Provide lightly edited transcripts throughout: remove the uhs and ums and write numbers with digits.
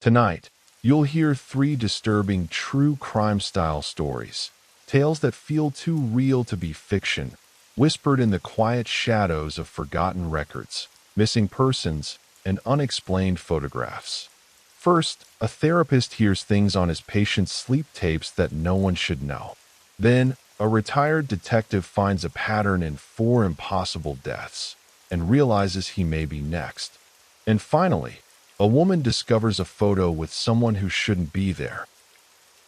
Tonight, you'll hear three disturbing true crime-style stories, tales that feel too real to be fiction, whispered in the quiet shadows of forgotten records, missing persons, and unexplained photographs. First, a therapist hears things on his patient's sleep tapes that no one should know. Then, a retired detective finds a pattern in four impossible deaths and realizes he may be next. And finally, a woman discovers a photo with someone who shouldn't be there,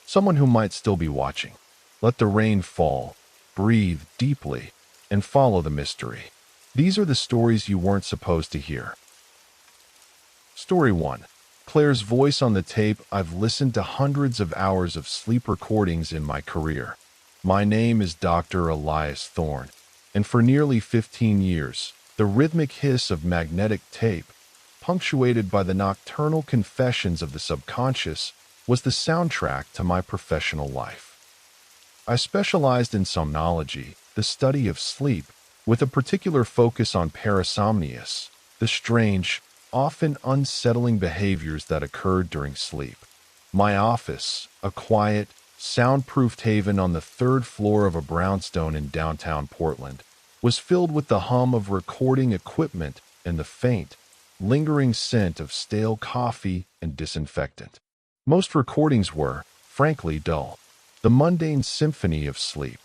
someone who might still be watching. Let the rain fall, breathe deeply, and follow the mystery. These are the stories you weren't supposed to hear. Story 1. Claire's voice on the tape. I've listened to hundreds of hours of sleep recordings in my career. My name is Dr. Elias Thorne, and for nearly 15 years, the rhythmic hiss of magnetic tape, punctuated by the nocturnal confessions of the subconscious, was the soundtrack to my professional life. I specialized in somnology, the study of sleep, with a particular focus on parasomnias, the strange, often unsettling behaviors that occurred during sleep. My office, a quiet, soundproofed haven on the third floor of a brownstone in downtown Portland, was filled with the hum of recording equipment and the faint, lingering scent of stale coffee and disinfectant. Most recordings were, frankly, dull. The mundane symphony of sleep.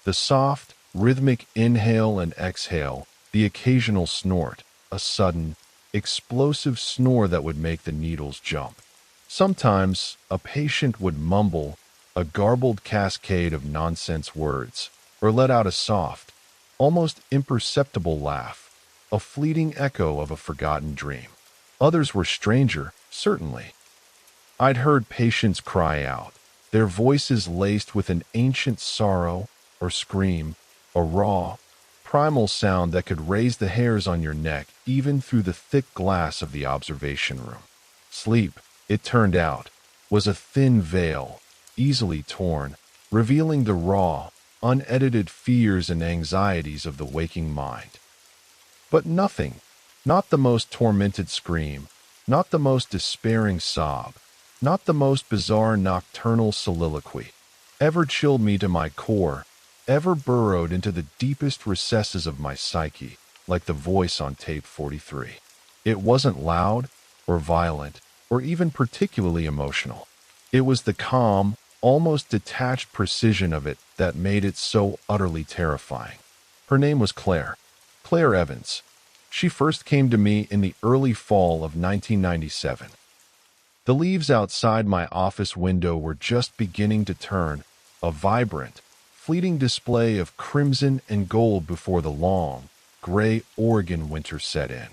The soft, rhythmic inhale and exhale, the occasional snort, a sudden, explosive snore that would make the needles jump. Sometimes, a patient would mumble a garbled cascade of nonsense words, or let out a soft, almost imperceptible laugh, a fleeting echo of a forgotten dream. Others were stranger, certainly. I'd heard patients cry out, their voices laced with an ancient sorrow or scream, a raw, primal sound that could raise the hairs on your neck even through the thick glass of the observation room. Sleep, it turned out, was a thin veil, easily torn, revealing the raw, unedited fears and anxieties of the waking mind. But nothing, not the most tormented scream, not the most despairing sob, not the most bizarre nocturnal soliloquy, ever chilled me to my core, ever burrowed into the deepest recesses of my psyche, like the voice on tape 43. It wasn't loud, or violent, or even particularly emotional. It was the calm, almost detached precision of it that made it so utterly terrifying. Her name was Claire Evans. She first came to me in the early fall of 1997. The leaves outside my office window were just beginning to turn, a vibrant, fleeting display of crimson and gold before the long, gray Oregon winter set in.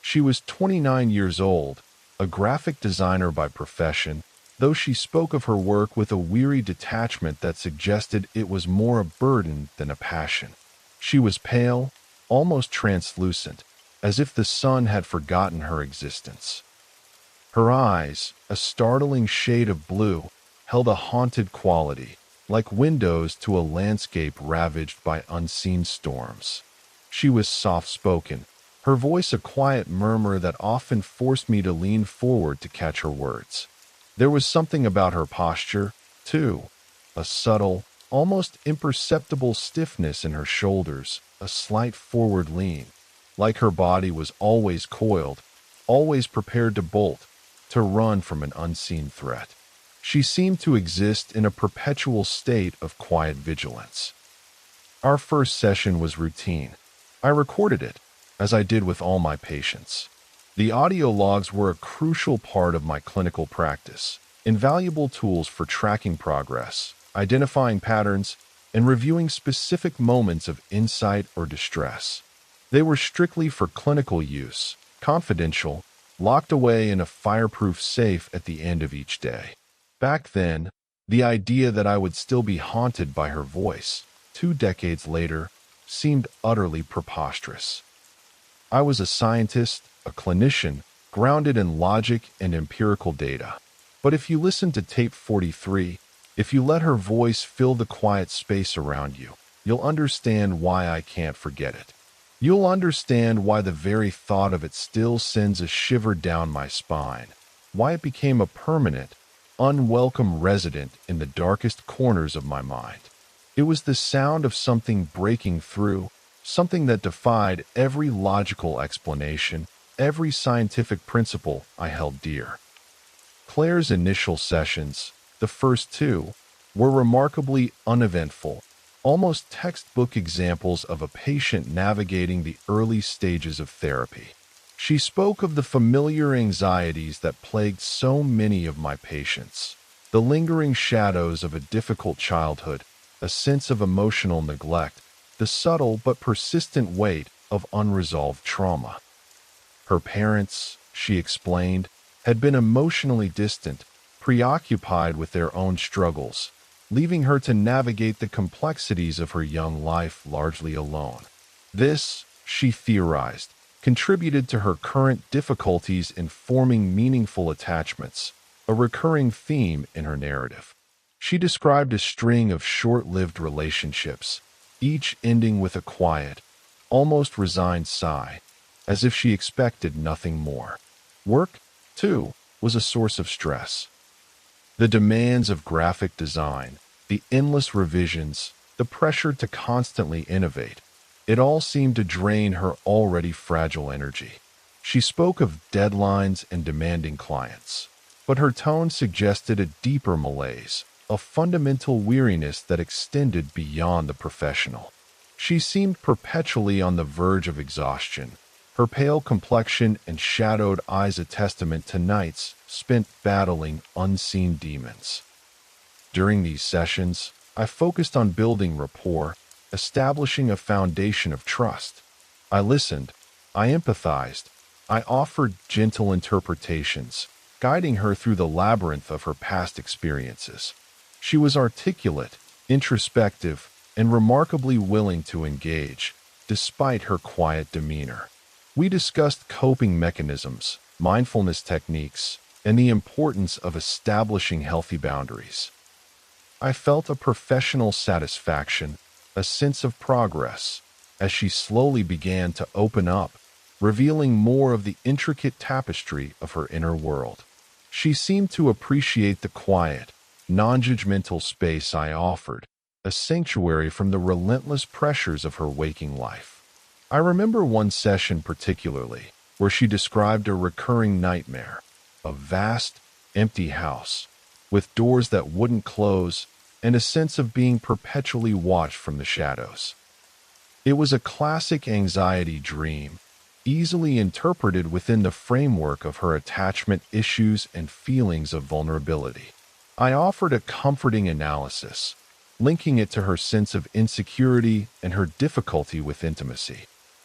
She was 29 years old, a graphic designer by profession, though she spoke of her work with a weary detachment that suggested it was more a burden than a passion. She was pale, almost translucent, as if the sun had forgotten her existence. Her eyes, a startling shade of blue, held a haunted quality, like windows to a landscape ravaged by unseen storms. She was soft-spoken, her voice a quiet murmur that often forced me to lean forward to catch her words. There was something about her posture, too, a subtle, almost imperceptible stiffness in her shoulders, a slight forward lean, like her body was always coiled, always prepared to bolt, to run from an unseen threat. She seemed to exist in a perpetual state of quiet vigilance. Our first session was routine. I recorded it, as I did with all my patients. The audio logs were a crucial part of my clinical practice, invaluable tools for tracking progress, identifying patterns, and reviewing specific moments of insight or distress. They were strictly for clinical use, confidential, locked away in a fireproof safe at the end of each day. Back then, the idea that I would still be haunted by her voice, 2 decades later, seemed utterly preposterous. I was a scientist, a clinician, grounded in logic and empirical data. But if you listen to tape 43, if you let her voice fill the quiet space around you, you'll understand why I can't forget it. You'll understand why the very thought of it still sends a shiver down my spine. why it became a permanent, unwelcome resident in the darkest corners of my mind. It was the sound of something breaking through, something that defied every logical explanation, every scientific principle I held dear. Claire's initial sessions, the first two, were remarkably uneventful, almost textbook examples of a patient navigating the early stages of therapy. She spoke of the familiar anxieties that plagued so many of my patients, the lingering shadows of a difficult childhood, a sense of emotional neglect, the subtle but persistent weight of unresolved trauma. Her parents, she explained, had been emotionally distant, preoccupied with their own struggles, leaving her to navigate the complexities of her young life largely alone. This, she theorized, contributed to her current difficulties in forming meaningful attachments, a recurring theme in her narrative. She described a string of short-lived relationships, each ending with a quiet, almost resigned sigh, as if she expected nothing more. Work, too, was a source of stress. The demands of graphic design, the endless revisions, the pressure to constantly innovate, it all seemed to drain her already fragile energy. She spoke of deadlines and demanding clients, but her tone suggested a deeper malaise, a fundamental weariness that extended beyond the professional. She seemed perpetually on the verge of exhaustion, her pale complexion and shadowed eyes a testament to nights spent battling unseen demons. During these sessions, I focused on building rapport, establishing a foundation of trust. I listened, I empathized, I offered gentle interpretations, guiding her through the labyrinth of her past experiences. She was articulate, introspective, and remarkably willing to engage, despite her quiet demeanor. We discussed coping mechanisms, mindfulness techniques, and the importance of establishing healthy boundaries. I felt a professional satisfaction, a sense of progress, as she slowly began to open up, revealing more of the intricate tapestry of her inner world. She seemed to appreciate the quiet, non-judgmental space I offered, a sanctuary from the relentless pressures of her waking life. I remember one session particularly, where she described a recurring nightmare, a vast, empty house, with doors that wouldn't close and a sense of being perpetually watched from the shadows. It was a classic anxiety dream, easily interpreted within the framework of her attachment issues and feelings of vulnerability. I offered a comforting analysis, linking it to her sense of insecurity and her difficulty with intimacy.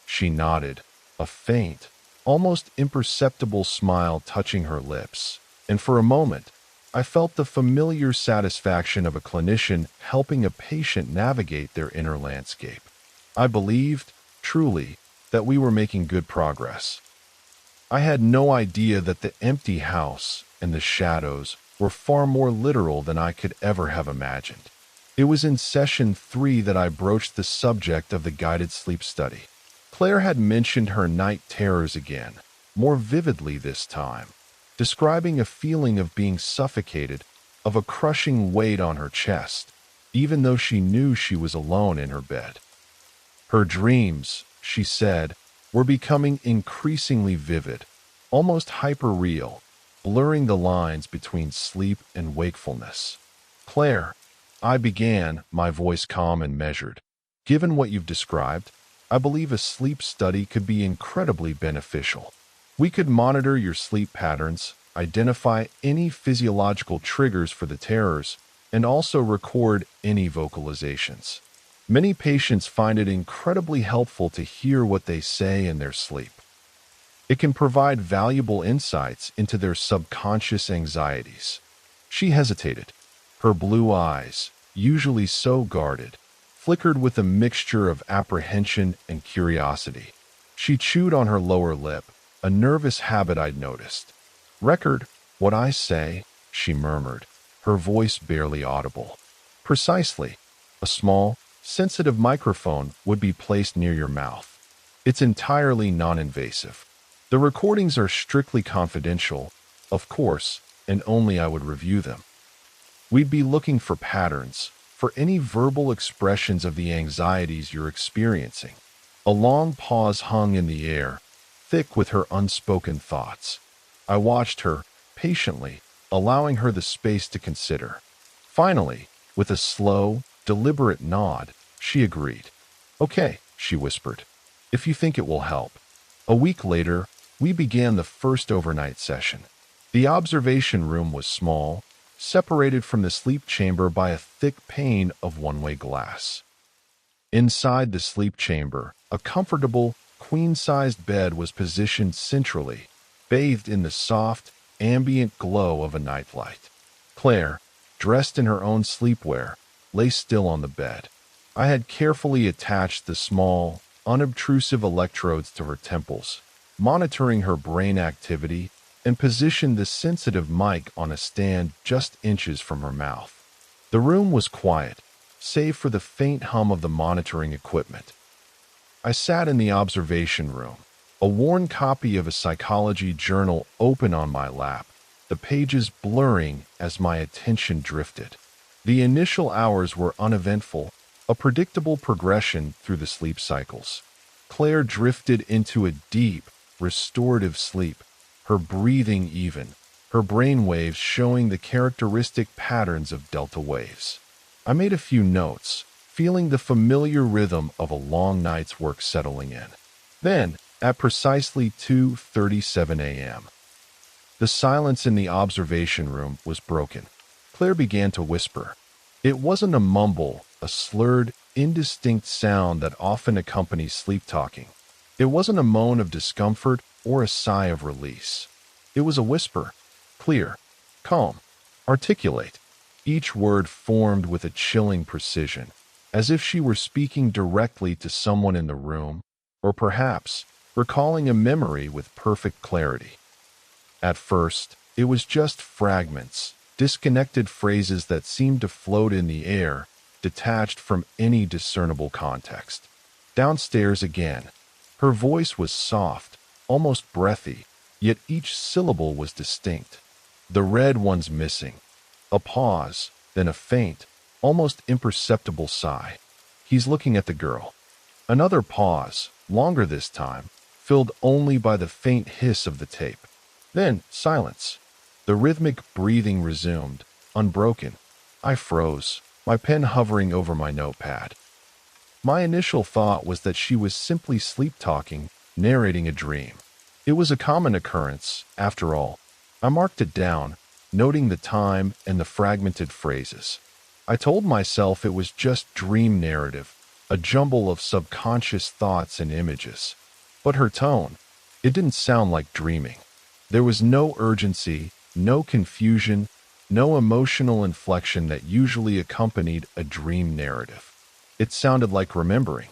She nodded, a faint, almost imperceptible smile touching her lips, and for a moment, I felt the familiar satisfaction of a clinician helping a patient navigate their inner landscape. I believed, truly, that we were making good progress. I had no idea that the empty house and the shadows were far more literal than I could ever have imagined. It was in session 3 that I broached the subject of the guided sleep study. Claire had mentioned her night terrors again, more vividly this time, describing a feeling of being suffocated, of a crushing weight on her chest, even though she knew she was alone in her bed. Her dreams, she said, were becoming increasingly vivid, almost hyper-real, blurring the lines between sleep and wakefulness. Claire, I began, my voice calm and measured. Given what you've described, I believe a sleep study could be incredibly beneficial. We could monitor your sleep patterns, identify any physiological triggers for the terrors, and also record any vocalizations. Many patients find it incredibly helpful to hear what they say in their sleep. It can provide valuable insights into their subconscious anxieties. She hesitated. Her blue eyes, usually so guarded, flickered with a mixture of apprehension and curiosity. She chewed on her lower lip, a nervous habit I'd noticed. "Record what I say," she murmured, her voice barely audible. "Precisely. A small, sensitive microphone would be placed near your mouth. It's entirely non-invasive. The recordings are strictly confidential, Of course, and only I would review them. We'd be looking for patterns, for any verbal expressions of the anxieties you're experiencing. A long pause hung in the air, thick with her unspoken thoughts. I watched her, patiently, allowing her the space to consider. Finally, with a slow, deliberate nod, she agreed. Okay, she whispered, if you think it will help. A week later, we began the first overnight session. The observation room was small, separated from the sleep chamber by a thick pane of one-way glass. Inside the sleep chamber, a comfortable, queen-sized bed was positioned centrally, bathed in the soft, ambient glow of a nightlight. Claire, dressed in her own sleepwear, lay still on the bed. I had carefully attached the small, unobtrusive electrodes to her temples, monitoring her brain activity, and positioned the sensitive mic on a stand just inches from her mouth. The room was quiet, save for the faint hum of the monitoring equipment. I sat in the observation room, a worn copy of a psychology journal open on my lap, the pages blurring as my attention drifted. The initial hours were uneventful, a predictable progression through the sleep cycles. Claire drifted into a deep, restorative sleep, her breathing even, her brain waves showing the characteristic patterns of delta waves. I made a few notes, feeling the familiar rhythm of a long night's work settling in. Then, at precisely 2:37 a.m., the silence in the observation room was broken. Claire began to whisper. It wasn't a mumble, a slurred, indistinct sound that often accompanies sleep talking. It wasn't a moan of discomfort or a sigh of release. It was a whisper, clear, calm, articulate, each word formed with a chilling precision, as if she were speaking directly to someone in the room, or perhaps recalling a memory with perfect clarity. At first, it was just fragments, disconnected phrases that seemed to float in the air, detached from any discernible context. Downstairs again, her voice was soft, almost breathy, yet each syllable was distinct. The red ones missing. A pause, then a faint, almost imperceptible sigh. He's looking at the girl. Another pause, longer this time, filled only by the faint hiss of the tape. Then silence. The rhythmic breathing resumed, unbroken. I froze, my pen hovering over my notepad. My initial thought was that she was simply sleep-talking, narrating a dream. It was a common occurrence, after all. I marked it down, noting the time and the fragmented phrases. I told myself it was just dream narrative, a jumble of subconscious thoughts and images. But her tone, it didn't sound like dreaming. There was no urgency, no confusion, no emotional inflection that usually accompanied a dream narrative. It sounded like remembering.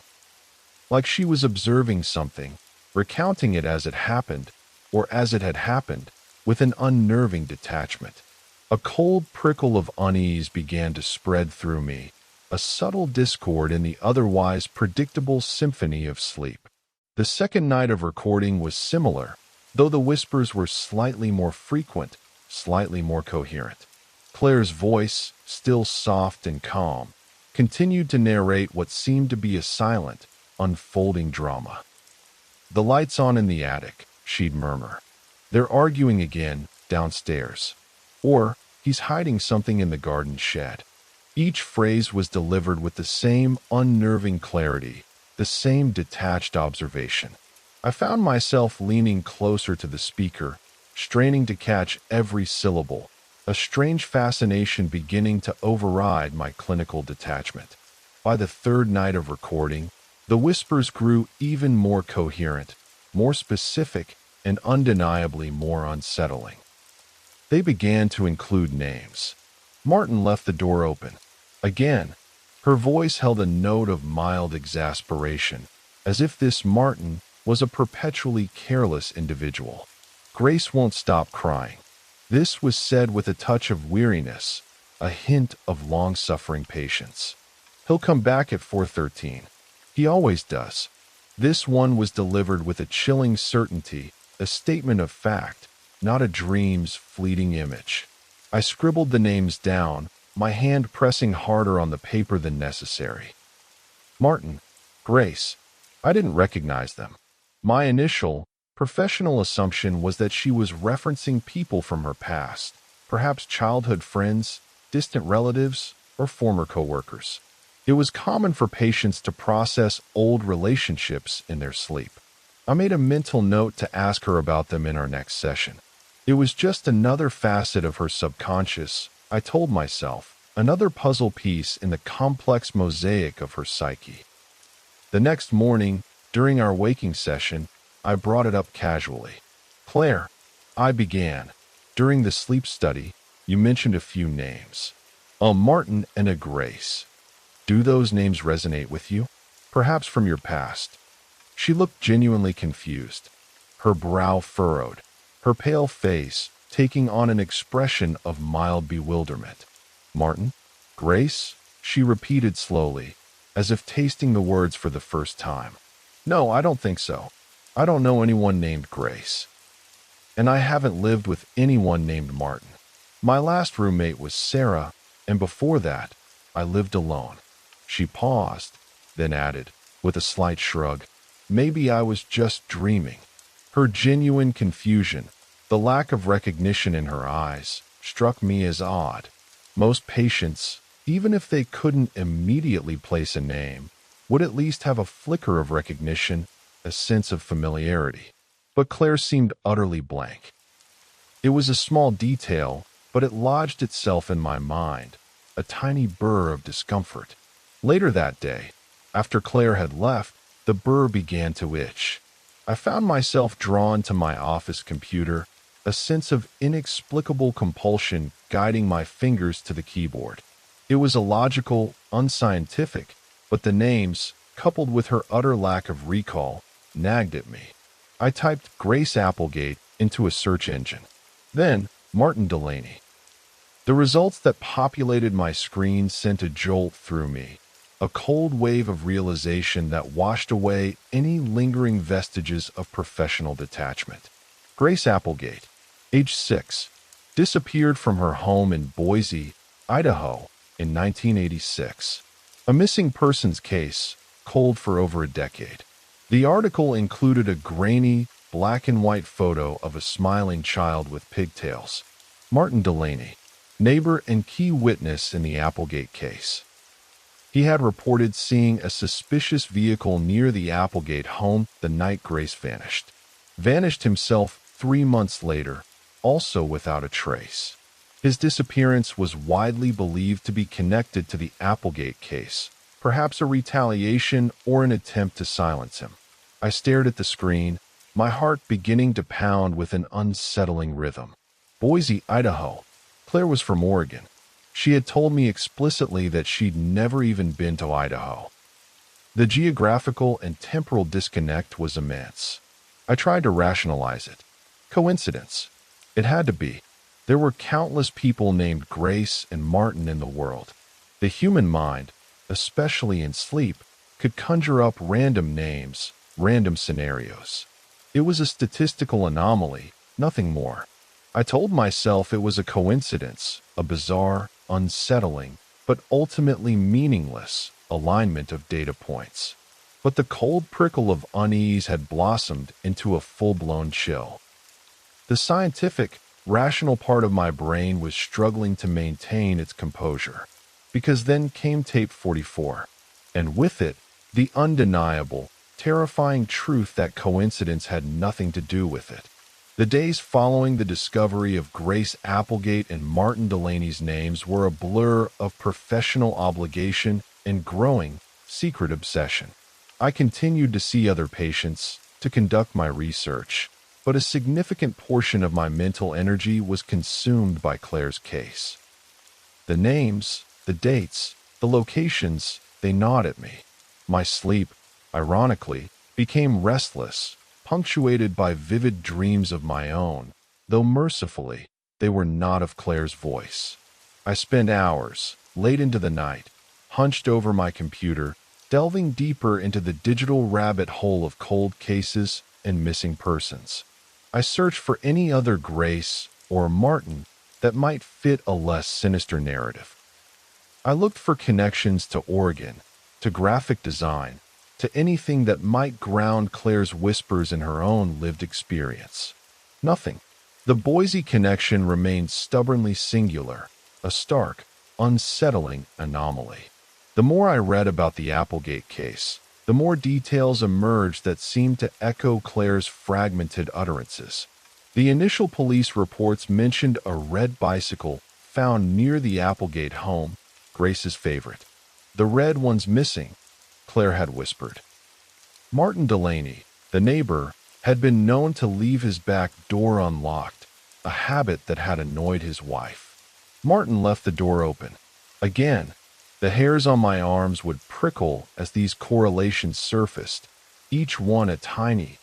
Like she was observing something, recounting it as it happened, or as it had happened, with an unnerving detachment. A cold prickle of unease began to spread through me, a subtle discord in the otherwise predictable symphony of sleep. The second night of recording was similar, though the whispers were slightly more frequent, slightly more coherent. Claire's voice, still soft and calm, continued to narrate what seemed to be a silent, unfolding drama. "The light's on in the attic," she'd murmur. "They're arguing again, downstairs." Or, "He's hiding something in the garden shed." Each phrase was delivered with the same unnerving clarity, the same detached observation. I found myself leaning closer to the speaker, straining to catch every syllable, a strange fascination beginning to override my clinical detachment. By the third night of recording, the whispers grew even more coherent, more specific, and undeniably more unsettling. They began to include names. Martin left the door open. Again, her voice held a note of mild exasperation, as if this Martin was a perpetually careless individual. "Grace won't stop crying." This was said with a touch of weariness, a hint of long-suffering patience. "He'll come back at 4:13. He always does." This one was delivered with a chilling certainty, a statement of fact, not a dream's fleeting image. I scribbled the names down, my hand pressing harder on the paper than necessary. Martin, Grace. I didn't recognize them. My initial, professional assumption was that she was referencing people from her past, perhaps childhood friends, distant relatives, or former coworkers. It was common for patients to process old relationships in their sleep. I made a mental note to ask her about them in our next session. It was just another facet of her subconscious, I told myself, another puzzle piece in the complex mosaic of her psyche. The next morning, during our waking session, I brought it up casually. Claire, I began. During the sleep study, you mentioned a few names. A Martin and a Grace. Do those names resonate with you? Perhaps from your past. She looked genuinely confused, her brow furrowed, her pale face taking on an expression of mild bewilderment. Martin? Grace? She repeated slowly, as if tasting the words for the first time. No, I don't think so. I don't know anyone named Grace. And I haven't lived with anyone named Martin. My last roommate was Sarah, and before that, I lived alone. She paused, then added, with a slight shrug, maybe I was just dreaming. Her genuine confusion, the lack of recognition in her eyes, struck me as odd. Most patients, even if they couldn't immediately place a name, would at least have a flicker of recognition, a sense of familiarity. But Claire seemed utterly blank. It was a small detail, but it lodged itself in my mind, a tiny burr of discomfort. Later that day, after Claire had left, the burr began to itch. I found myself drawn to my office computer, a sense of inexplicable compulsion guiding my fingers to the keyboard. It was illogical, unscientific, but the names, coupled with her utter lack of recall, nagged at me. I typed Grace Applegate into a search engine. Then, Martin Delaney. The results that populated my screen sent a jolt through me, a cold wave of realization that washed away any lingering vestiges of professional detachment. Grace Applegate, age 6, disappeared from her home in Boise, Idaho, in 1986. A missing persons case, cold for over a decade. The article included a grainy, black and white photo of a smiling child with pigtails. Martin Delaney, neighbor and key witness in the Applegate case. He had reported seeing a suspicious vehicle near the Applegate home the night Grace vanished. Vanished himself 3 months later, also without a trace. His disappearance was widely believed to be connected to the Applegate case, perhaps a retaliation or an attempt to silence him. I stared at the screen, my heart beginning to pound with an unsettling rhythm. Boise, Idaho. Claire was from Oregon. She had told me explicitly that she'd never even been to Idaho. The geographical and temporal disconnect was immense. I tried to rationalize it. Coincidence. It had to be. There were countless people named Grace and Martin in the world. The human mind, especially in sleep, could conjure up random names, random scenarios. It was a statistical anomaly, nothing more. I told myself it was a coincidence, a bizarre, unsettling, but ultimately meaningless alignment of data points. But the cold prickle of unease had blossomed into a full-blown chill. The scientific, rational part of my brain was struggling to maintain its composure. Because then came tape 44, and with it, the undeniable, terrifying truth that coincidence had nothing to do with it. The days following the discovery of Grace Applegate and Martin Delaney's names were a blur of professional obligation and growing, secret obsession. I continued to see other patients, to conduct my research, but a significant portion of my mental energy was consumed by Claire's case. The names, the dates, the locations, they gnawed at me. My sleep, ironically, became restless, punctuated by vivid dreams of my own, though mercifully, they were not of Claire's voice. I spent hours, late into the night, hunched over my computer, delving deeper into the digital rabbit hole of cold cases and missing persons. I searched for any other Grace or Martin that might fit a less sinister narrative. I looked for connections to Oregon, to graphic design, to anything that might ground Claire's whispers in her own lived experience. Nothing. The Boise connection remained stubbornly singular, a stark, unsettling anomaly. The more I read about the Applegate case, the more details emerged that seemed to echo Claire's fragmented utterances. The initial police reports mentioned a red bicycle found near the Applegate home, Grace's favorite. "The red one's missing," Claire had whispered. Martin Delaney, the neighbor, had been known to leave his back door unlocked, a habit that had annoyed his wife. Martin left the door open. Again, the hairs on my arms would prickle as these correlations surfaced, each one a tiny,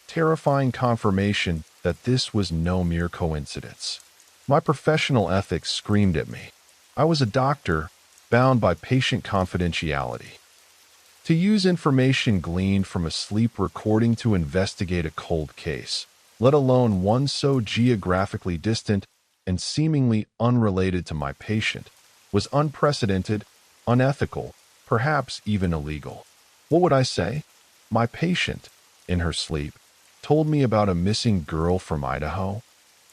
terrifying confirmation that this was no mere coincidence. My professional ethics screamed at me. I was a doctor, bound by patient confidentiality. To use information gleaned from a sleep recording to investigate a cold case, let alone one so geographically distant and seemingly unrelated to my patient, was unprecedented, unethical, perhaps even illegal. What would I say? My patient, in her sleep, told me about a missing girl from Idaho.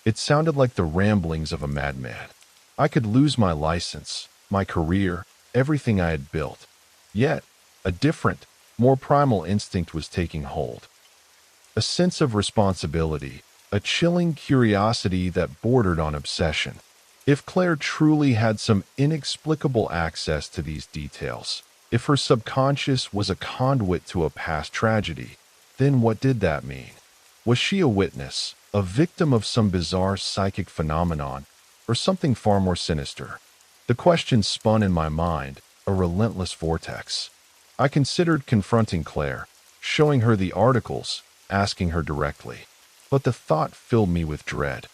It sounded like the ramblings of a madman. I could lose my license, my career, everything I had built. Yet, a different, more primal instinct was taking hold. A sense of responsibility, a chilling curiosity that bordered on obsession. If Claire truly had some inexplicable access to these details, if her subconscious was a conduit to a past tragedy, then what did that mean? Was she a witness, a victim of some bizarre psychic phenomenon, or something far more sinister? The question spun in my mind, a relentless vortex. I considered confronting Claire, showing her the articles, asking her directly. But the thought filled me with dread.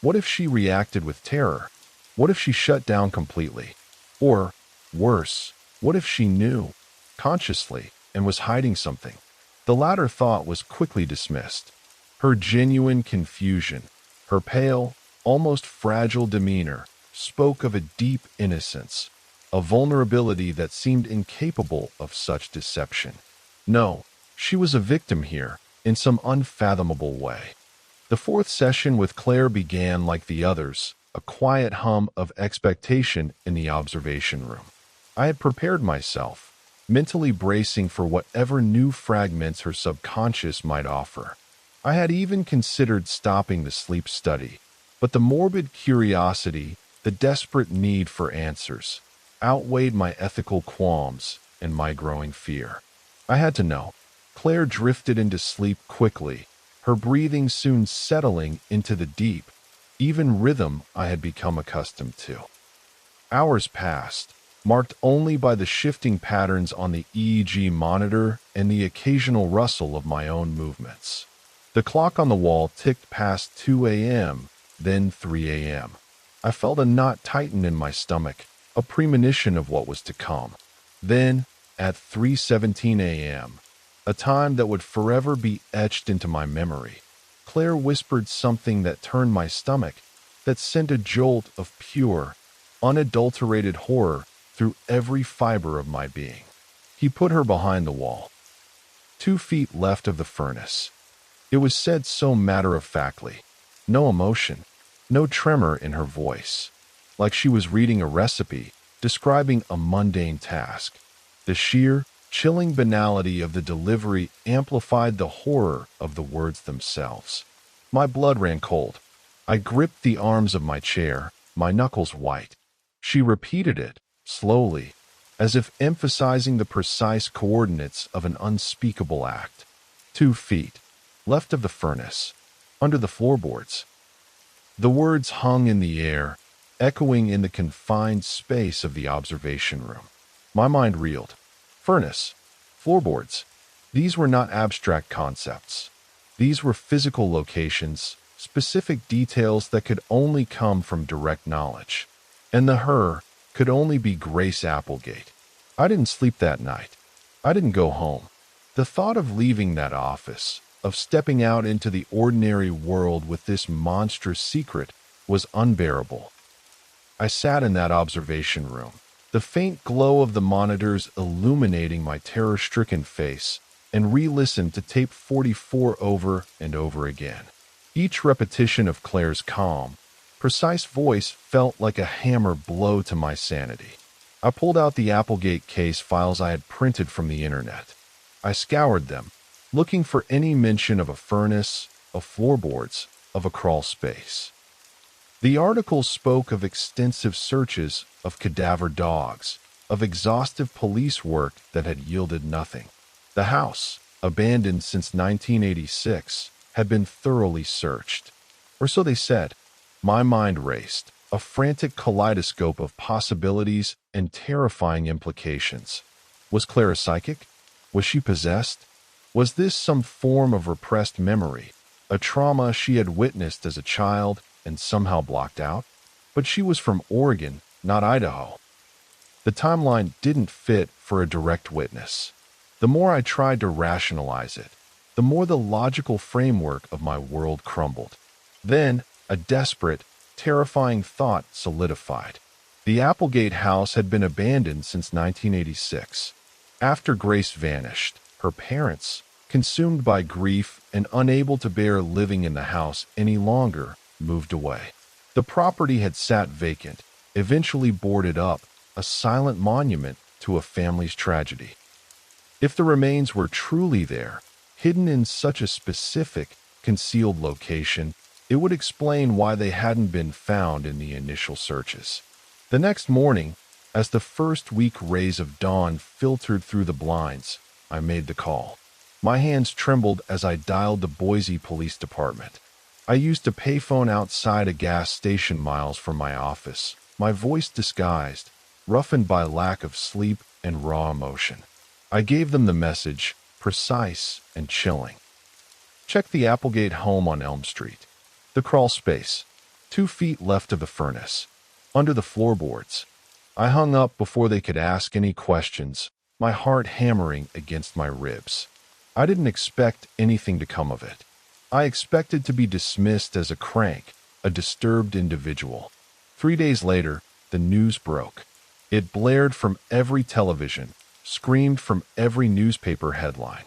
What if she reacted with terror? What if she shut down completely? Or, worse, what if she knew, consciously, and was hiding something? The latter thought was quickly dismissed. Her genuine confusion, her pale, almost fragile demeanor, spoke of a deep innocence, a vulnerability that seemed incapable of such deception. No, she was a victim here, in some unfathomable way. The fourth session with Claire began like the others, a quiet hum of expectation in the observation room. I had prepared myself, mentally bracing for whatever new fragments her subconscious might offer. I had even considered stopping the sleep study, but the morbid curiosity, the desperate need for answers, outweighed my ethical qualms and my growing fear. I had to know. Claire drifted into sleep quickly, her breathing soon settling into the deep, even rhythm I had become accustomed to. Hours passed, marked only by the shifting patterns on the EEG monitor and the occasional rustle of my own movements. The clock on the wall ticked past 2 a.m., then 3 a.m. I felt a knot tighten in my stomach, a premonition of what was to come. Then, at 3:17 a.m., a time that would forever be etched into my memory, Claire whispered something that turned my stomach, that sent a jolt of pure, unadulterated horror through every fiber of my being. He put her behind the wall, 2 feet left of the furnace. It was said so matter-of-factly, no emotion, no tremor in her voice, like she was reading a recipe, describing a mundane task. The sheer, chilling banality of the delivery amplified the horror of the words themselves. My blood ran cold. I gripped the arms of my chair, my knuckles white. She repeated it, slowly, as if emphasizing the precise coordinates of an unspeakable act. 2 feet, left of the furnace, under the floorboards. The words hung in the air, echoing in the confined space of the observation room. My mind reeled. Furnace, floorboards. These were not abstract concepts. These were physical locations, specific details that could only come from direct knowledge. And the her could only be Grace Applegate. I didn't sleep that night. I didn't go home. The thought of leaving that office, of stepping out into the ordinary world with this monstrous secret was unbearable. I sat in that observation room, the faint glow of the monitors illuminating my terror-stricken face, and re-listened to tape 44 over and over again. Each repetition of Claire's calm, precise voice felt like a hammer blow to my sanity. I pulled out the Applegate case files I had printed from the internet. I scoured them, looking for any mention of a furnace, of floorboards, of a crawl space. The articles spoke of extensive searches, of cadaver dogs, of exhaustive police work that had yielded nothing. The house, abandoned since 1986, had been thoroughly searched. Or so they said. My mind raced, a frantic kaleidoscope of possibilities and terrifying implications. Was Claire a psychic? Was she possessed? Was this some form of repressed memory, a trauma she had witnessed as a child and somehow blocked out? But she was from Oregon, not Idaho. The timeline didn't fit for a direct witness. The more I tried to rationalize it, the more the logical framework of my world crumbled. Then, a desperate, terrifying thought solidified. The Applegate house had been abandoned since 1986. After Grace vanished, her parents, consumed by grief and unable to bear living in the house any longer, moved away. The property had sat vacant, eventually boarded up, a silent monument to a family's tragedy. If the remains were truly there, hidden in such a specific, concealed location, it would explain why they hadn't been found in the initial searches. The next morning, as the first weak rays of dawn filtered through the blinds, I made the call. My hands trembled as I dialed the Boise Police Department. I used a payphone outside a gas station miles from my office, my voice disguised, roughened by lack of sleep and raw emotion. I gave them the message, precise and chilling. Check the Applegate home on Elm Street. The crawl space, 2 feet left of the furnace, under the floorboards. I hung up before they could ask any questions, my heart hammering against my ribs. I didn't expect anything to come of it. I expected to be dismissed as a crank, a disturbed individual. 3 days later, the news broke. It blared from every television, screamed from every newspaper headline.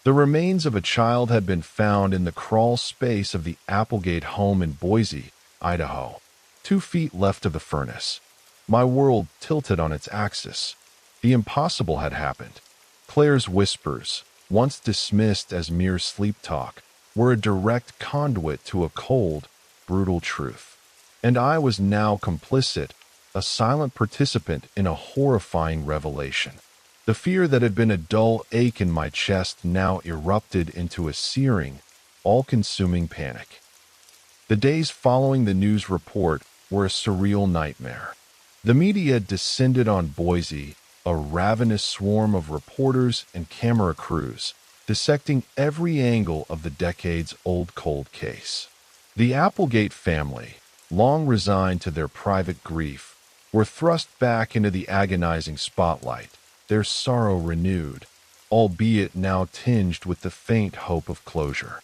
The remains of a child had been found in the crawl space of the Applegate home in Boise, Idaho, 2 feet left of the furnace. My world tilted on its axis. The impossible had happened. Claire's whispers, once dismissed as mere sleep talk, were a direct conduit to a cold, brutal truth. And I was now complicit, a silent participant in a horrifying revelation. The fear that had been a dull ache in my chest now erupted into a searing, all-consuming panic. The days following the news report were a surreal nightmare. The media descended on Boise, a ravenous swarm of reporters and camera crews, dissecting every angle of the decades-old cold case. The Applegate family, long resigned to their private grief, were thrust back into the agonizing spotlight, their sorrow renewed, albeit now tinged with the faint hope of closure.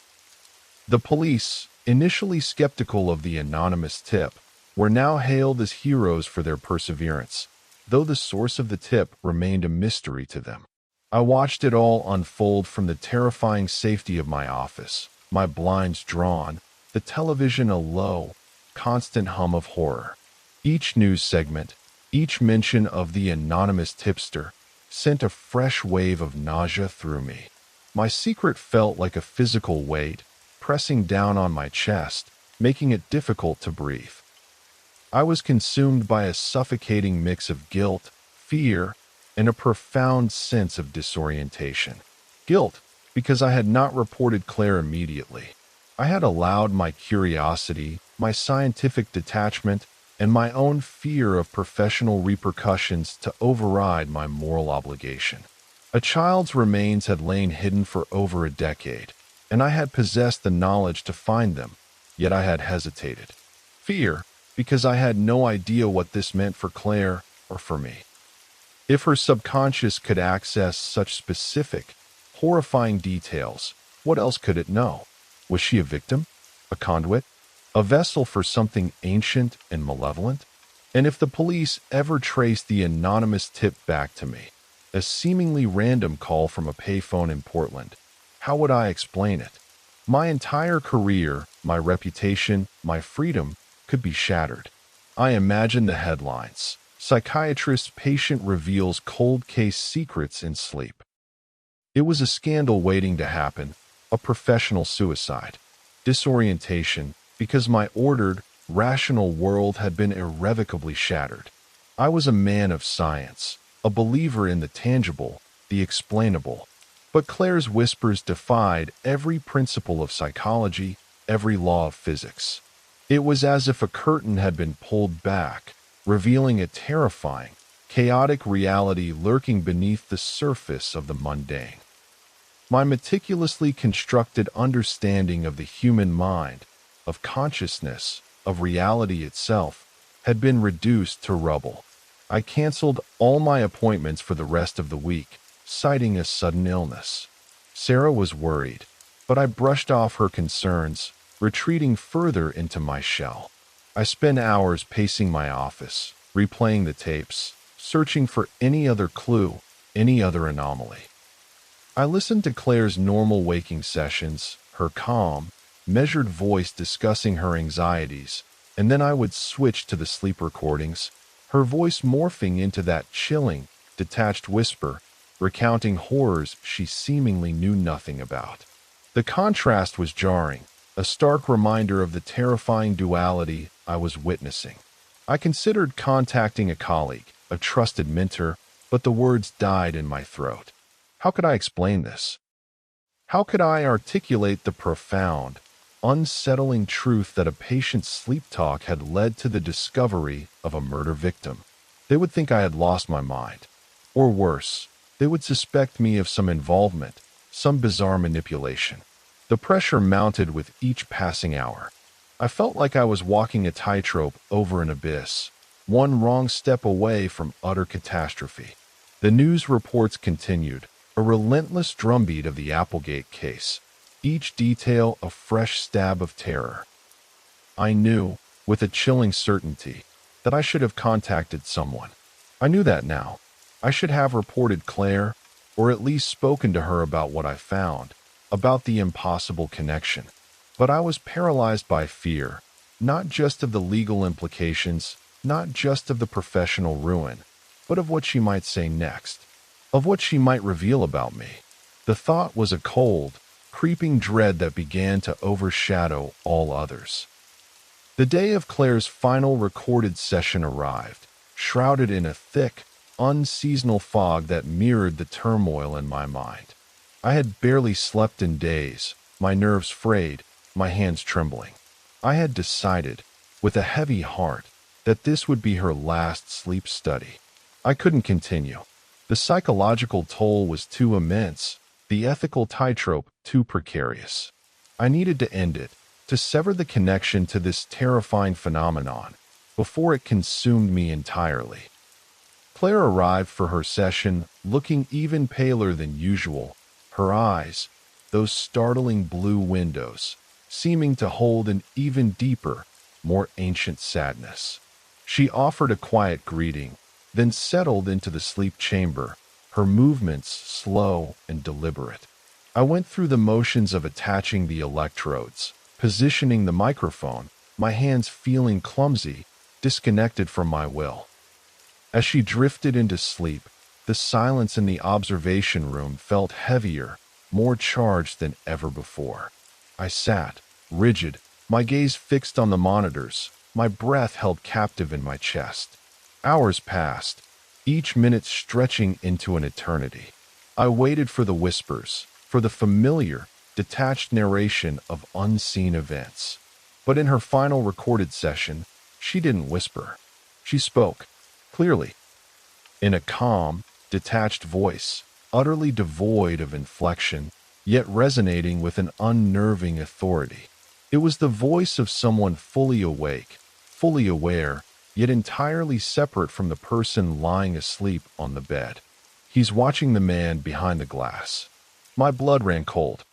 The police, initially skeptical of the anonymous tip, were now hailed as heroes for their perseverance, though the source of the tip remained a mystery to them. I watched it all unfold from the terrifying safety of my office, my blinds drawn, the television a low, constant hum of horror. Each news segment, each mention of the anonymous tipster, sent a fresh wave of nausea through me. My secret felt like a physical weight, pressing down on my chest, making it difficult to breathe. I was consumed by a suffocating mix of guilt, fear, and a profound sense of disorientation. Guilt, because I had not reported Claire immediately. I had allowed my curiosity, my scientific detachment, and my own fear of professional repercussions to override my moral obligation. A child's remains had lain hidden for over a decade, and I had possessed the knowledge to find them, yet I had hesitated. Fear, because I had no idea what this meant for Claire or for me. If her subconscious could access such specific, horrifying details, What else could it know? Was she a victim? A conduit? A vessel for something ancient and malevolent? And if the police ever traced the anonymous tip back to me, a seemingly random call from a payphone in Portland, how would I explain it? My entire career, my reputation, my freedom could be shattered. I imagined the headlines. Psychiatrist patient reveals cold case secrets in sleep. It was a scandal waiting to happen, a professional suicide. Disorientation, because my ordered, rational world had been irrevocably shattered. I was a man of science, a believer in the tangible, the explainable. But Claire's whispers defied every principle of psychology, every law of physics. It was as if a curtain had been pulled back, revealing a terrifying, chaotic reality lurking beneath the surface of the mundane. My meticulously constructed understanding of the human mind, of consciousness, of reality itself, had been reduced to rubble. I canceled all my appointments for the rest of the week, citing a sudden illness. Sarah was worried, but I brushed off her concerns, retreating further into my shell. I spent hours pacing my office, replaying the tapes, searching for any other clue, any other anomaly. I listened to Claire's normal waking sessions, her calm, measured voice discussing her anxieties, and then I would switch to the sleep recordings, her voice morphing into that chilling, detached whisper, recounting horrors she seemingly knew nothing about. The contrast was jarring, a stark reminder of the terrifying duality I was witnessing. I considered contacting a colleague, a trusted mentor, but the words died in my throat. How could I explain this? How could I articulate the profound, unsettling truth that a patient's sleep talk had led to the discovery of a murder victim? They would think I had lost my mind. Or worse, they would suspect me of some involvement, some bizarre manipulation. The pressure mounted with each passing hour. I felt like I was walking a tightrope over an abyss, one wrong step away from utter catastrophe. The news reports continued, a relentless drumbeat of the Applegate case, each detail a fresh stab of terror. I knew, with a chilling certainty, that I should have contacted someone. I knew that now. I should have reported Claire, or at least spoken to her about what I found, about the impossible connection. But I was paralyzed by fear, not just of the legal implications, not just of the professional ruin, but of what she might say next, of what she might reveal about me. The thought was a cold, creeping dread that began to overshadow all others. The day of Claire's final recorded session arrived, shrouded in a thick, unseasonal fog that mirrored the turmoil in my mind. I had barely slept in days, my nerves frayed, my hands trembling. I had decided, with a heavy heart, that this would be her last sleep study. I couldn't continue. The psychological toll was too immense, the ethical tightrope too precarious. I needed to end it, to sever the connection to this terrifying phenomenon, before it consumed me entirely. Claire arrived for her session, looking even paler than usual, her eyes, those startling blue windows, seeming to hold an even deeper, more ancient sadness. She offered a quiet greeting, then settled into the sleep chamber, her movements slow and deliberate. I went through the motions of attaching the electrodes, positioning the microphone, my hands feeling clumsy, disconnected from my will. As she drifted into sleep, the silence in the observation room felt heavier, more charged than ever before. I sat, rigid, my gaze fixed on the monitors, my breath held captive in my chest. Hours passed, each minute stretching into an eternity. I waited for the whispers, for the familiar, detached narration of unseen events. But in her final recorded session, she didn't whisper. She spoke, clearly, in a calm, detached voice, utterly devoid of inflection, yet resonating with an unnerving authority. It was the voice of someone fully awake, fully aware, yet entirely separate from the person lying asleep on the bed. He's watching the man behind the glass. My blood ran cold.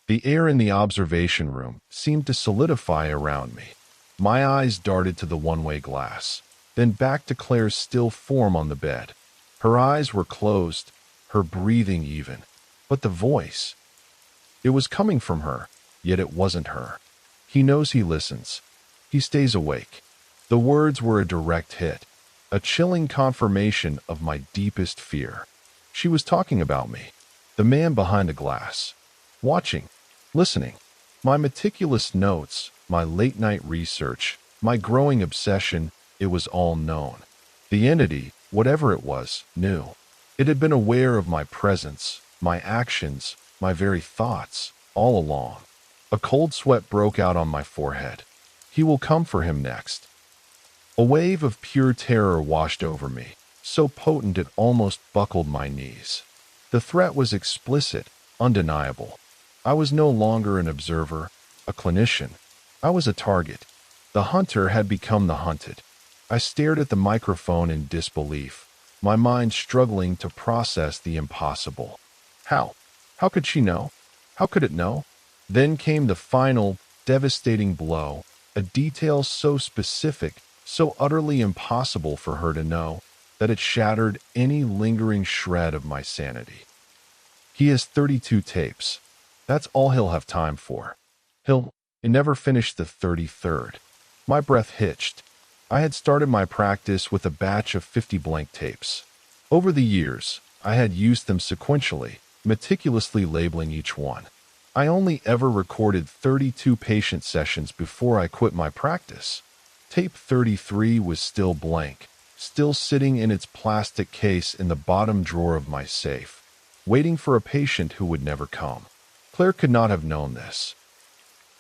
The air in the observation room seemed to solidify around me. My eyes darted to the one-way glass, then back to Claire's still form on the bed. Her eyes were closed, her breathing even. But the voice, it was coming from her, yet it wasn't her. He knows he listens. He stays awake. The words were a direct hit, a chilling confirmation of my deepest fear. She was talking about me, the man behind the glass, watching, listening. My meticulous notes, my late-night research, my growing obsession, it was all known. The entity, whatever it was, knew. It had been aware of my presence, my actions, my very thoughts, all along. A cold sweat broke out on my forehead. He will come for him next. A wave of pure terror washed over me, so potent it almost buckled my knees. The threat was explicit, undeniable. I was no longer an observer, a clinician. I was a target. The hunter had become the hunted. I stared at the microphone in disbelief, my mind struggling to process the impossible. How? How could she know? How could it know? Then came the final, devastating blow, a detail so specific, so utterly impossible for her to know, that it shattered any lingering shred of my sanity. He has 32 tapes. That's all he'll have time for. He'll never finish the 33rd. My breath hitched. I had started my practice with a batch of 50 blank tapes. Over the years, I had used them sequentially, meticulously labeling each one. I only ever recorded 32 patient sessions before I quit my practice. Tape 33 was still blank, still sitting in its plastic case in the bottom drawer of my safe, waiting for a patient who would never come. Claire could not have known this.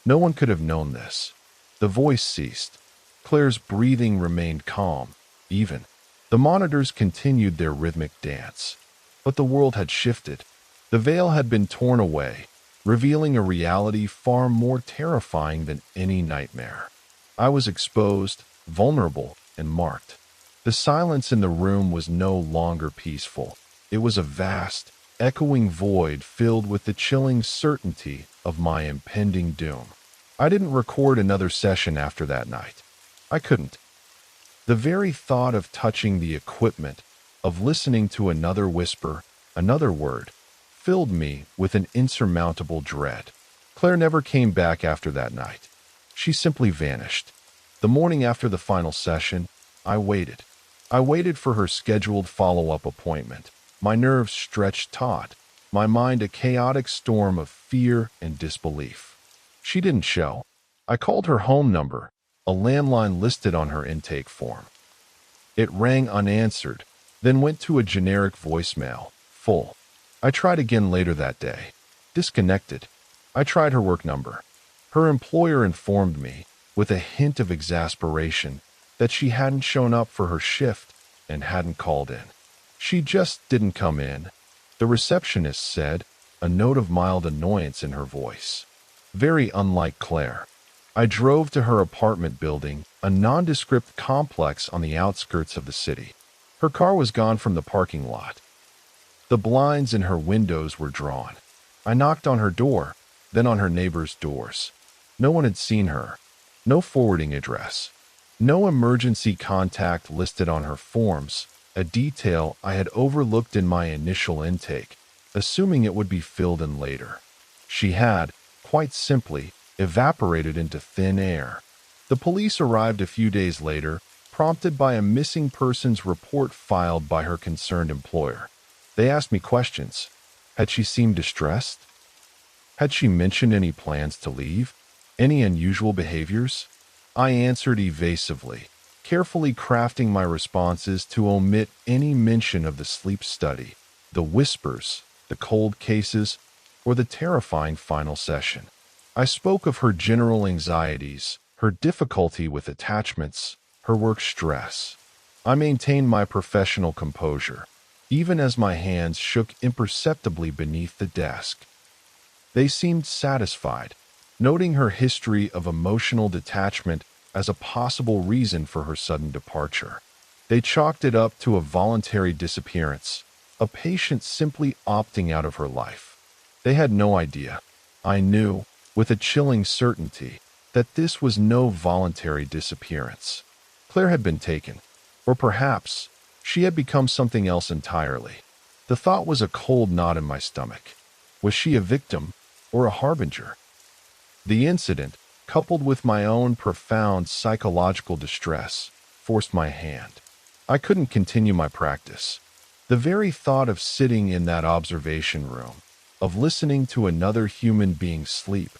No one could have known this. The voice ceased. Claire's breathing remained calm, even. The monitors continued their rhythmic dance. But the world had shifted. The veil had been torn away, revealing a reality far more terrifying than any nightmare. I was exposed, vulnerable, and marked. The silence in the room was no longer peaceful. It was a vast, echoing void filled with the chilling certainty of my impending doom. I didn't record another session after that night. I couldn't. The very thought of touching the equipment, of listening to another whisper, another word, filled me with an insurmountable dread. Claire never came back after that night. She simply vanished. The morning after the final session, I waited. I waited for her scheduled follow-up appointment. My nerves stretched taut, my mind a chaotic storm of fear and disbelief. She didn't show. I called her home number, a landline listed on her intake form. It rang unanswered, then went to a generic voicemail, full. I tried again later that day. Disconnected. I tried her work number. Her employer informed me, with a hint of exasperation, that she hadn't shown up for her shift and hadn't called in. She just didn't come in, the receptionist said, a note of mild annoyance in her voice. Very unlike Claire. I drove to her apartment building, a nondescript complex on the outskirts of the city. Her car was gone from the parking lot. The blinds in her windows were drawn. I knocked on her door, then on her neighbors' doors. No one had seen her. No forwarding address. No emergency contact listed on her forms, a detail I had overlooked in my initial intake, assuming it would be filled in later. She had, quite simply, evaporated into thin air. The police arrived a few days later, prompted by a missing persons report filed by her concerned employer. They asked me questions. Had she seemed distressed? Had she mentioned any plans to leave? Any unusual behaviors? I answered evasively, carefully crafting my responses to omit any mention of the sleep study, the whispers, the cold cases, or the terrifying final session. I spoke of her general anxieties, her difficulty with attachments, her work stress. I maintained my professional composure, even as my hands shook imperceptibly beneath the desk. They seemed satisfied, noting her history of emotional detachment as a possible reason for her sudden departure. They chalked it up to a voluntary disappearance, a patient simply opting out of her life. They had no idea. I knew, with a chilling certainty, that this was no voluntary disappearance. Claire had been taken, or perhaps she had become something else entirely. The thought was a cold knot in my stomach. Was she a victim or a harbinger? The incident, coupled with my own profound psychological distress, forced my hand. I couldn't continue my practice. The very thought of sitting in that observation room, of listening to another human being sleep,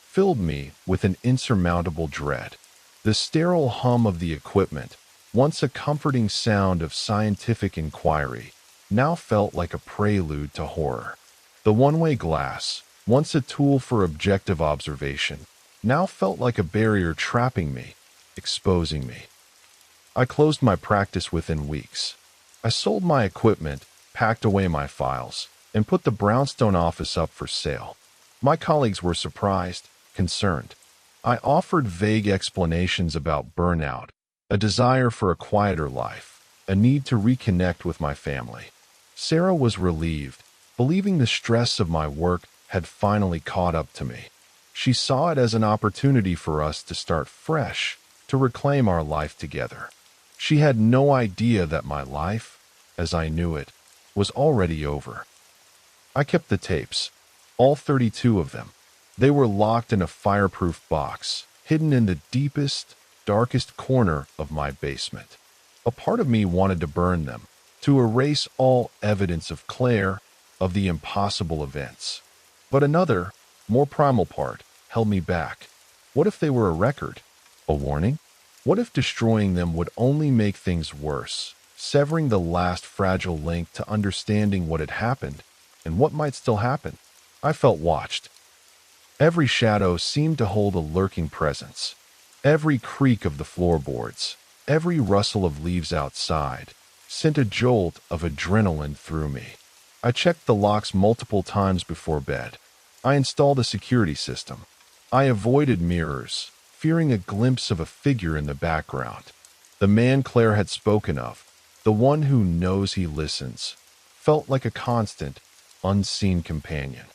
filled me with an insurmountable dread. The sterile hum of the equipment, once a comforting sound of scientific inquiry, now felt like a prelude to horror. The one-way glass, once a tool for objective observation, now felt like a barrier trapping me, exposing me. I closed my practice within weeks. I sold my equipment, packed away my files, and put the brownstone office up for sale. My colleagues were surprised, concerned. I offered vague explanations about burnout, a desire for a quieter life, a need to reconnect with my family. Sarah was relieved, believing the stress of my work had finally caught up to me. She saw it as an opportunity for us to start fresh, to reclaim our life together. She had no idea that my life, as I knew it, was already over. I kept the tapes, all 32 of them. They were locked in a fireproof box, hidden in the deepest, darkest corner of my basement. A part of me wanted to burn them, to erase all evidence of Claire, of the impossible events. But another, more primal part, held me back. What if they were a record? A warning? What if destroying them would only make things worse, severing the last fragile link to understanding what had happened and what might still happen? I felt watched. Every shadow seemed to hold a lurking presence. Every creak of the floorboards, every rustle of leaves outside, sent a jolt of adrenaline through me. I checked the locks multiple times before bed. I installed a security system. I avoided mirrors, fearing a glimpse of a figure in the background. The man Claire had spoken of, the one who knows he listens, felt like a constant, unseen companion.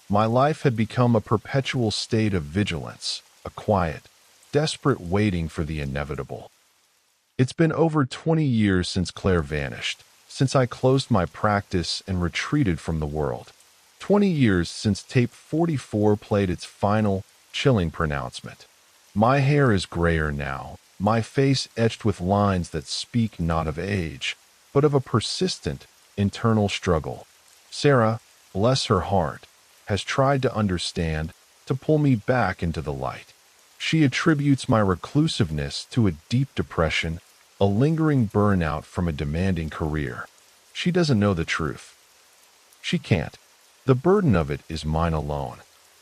My life had become a perpetual state of vigilance, a quiet, desperate waiting for the inevitable. It's been over 20 years since Claire vanished, since I closed my practice and retreated from the world. 20 years since tape 44 played its final, chilling pronouncement. My hair is grayer now, my face etched with lines that speak not of age, but of a persistent, internal struggle. Sarah, bless her heart, has tried to understand, to pull me back into the light. She attributes my reclusiveness to a deep depression, a lingering burnout from a demanding career. She doesn't know the truth. She can't. The burden of it is mine alone.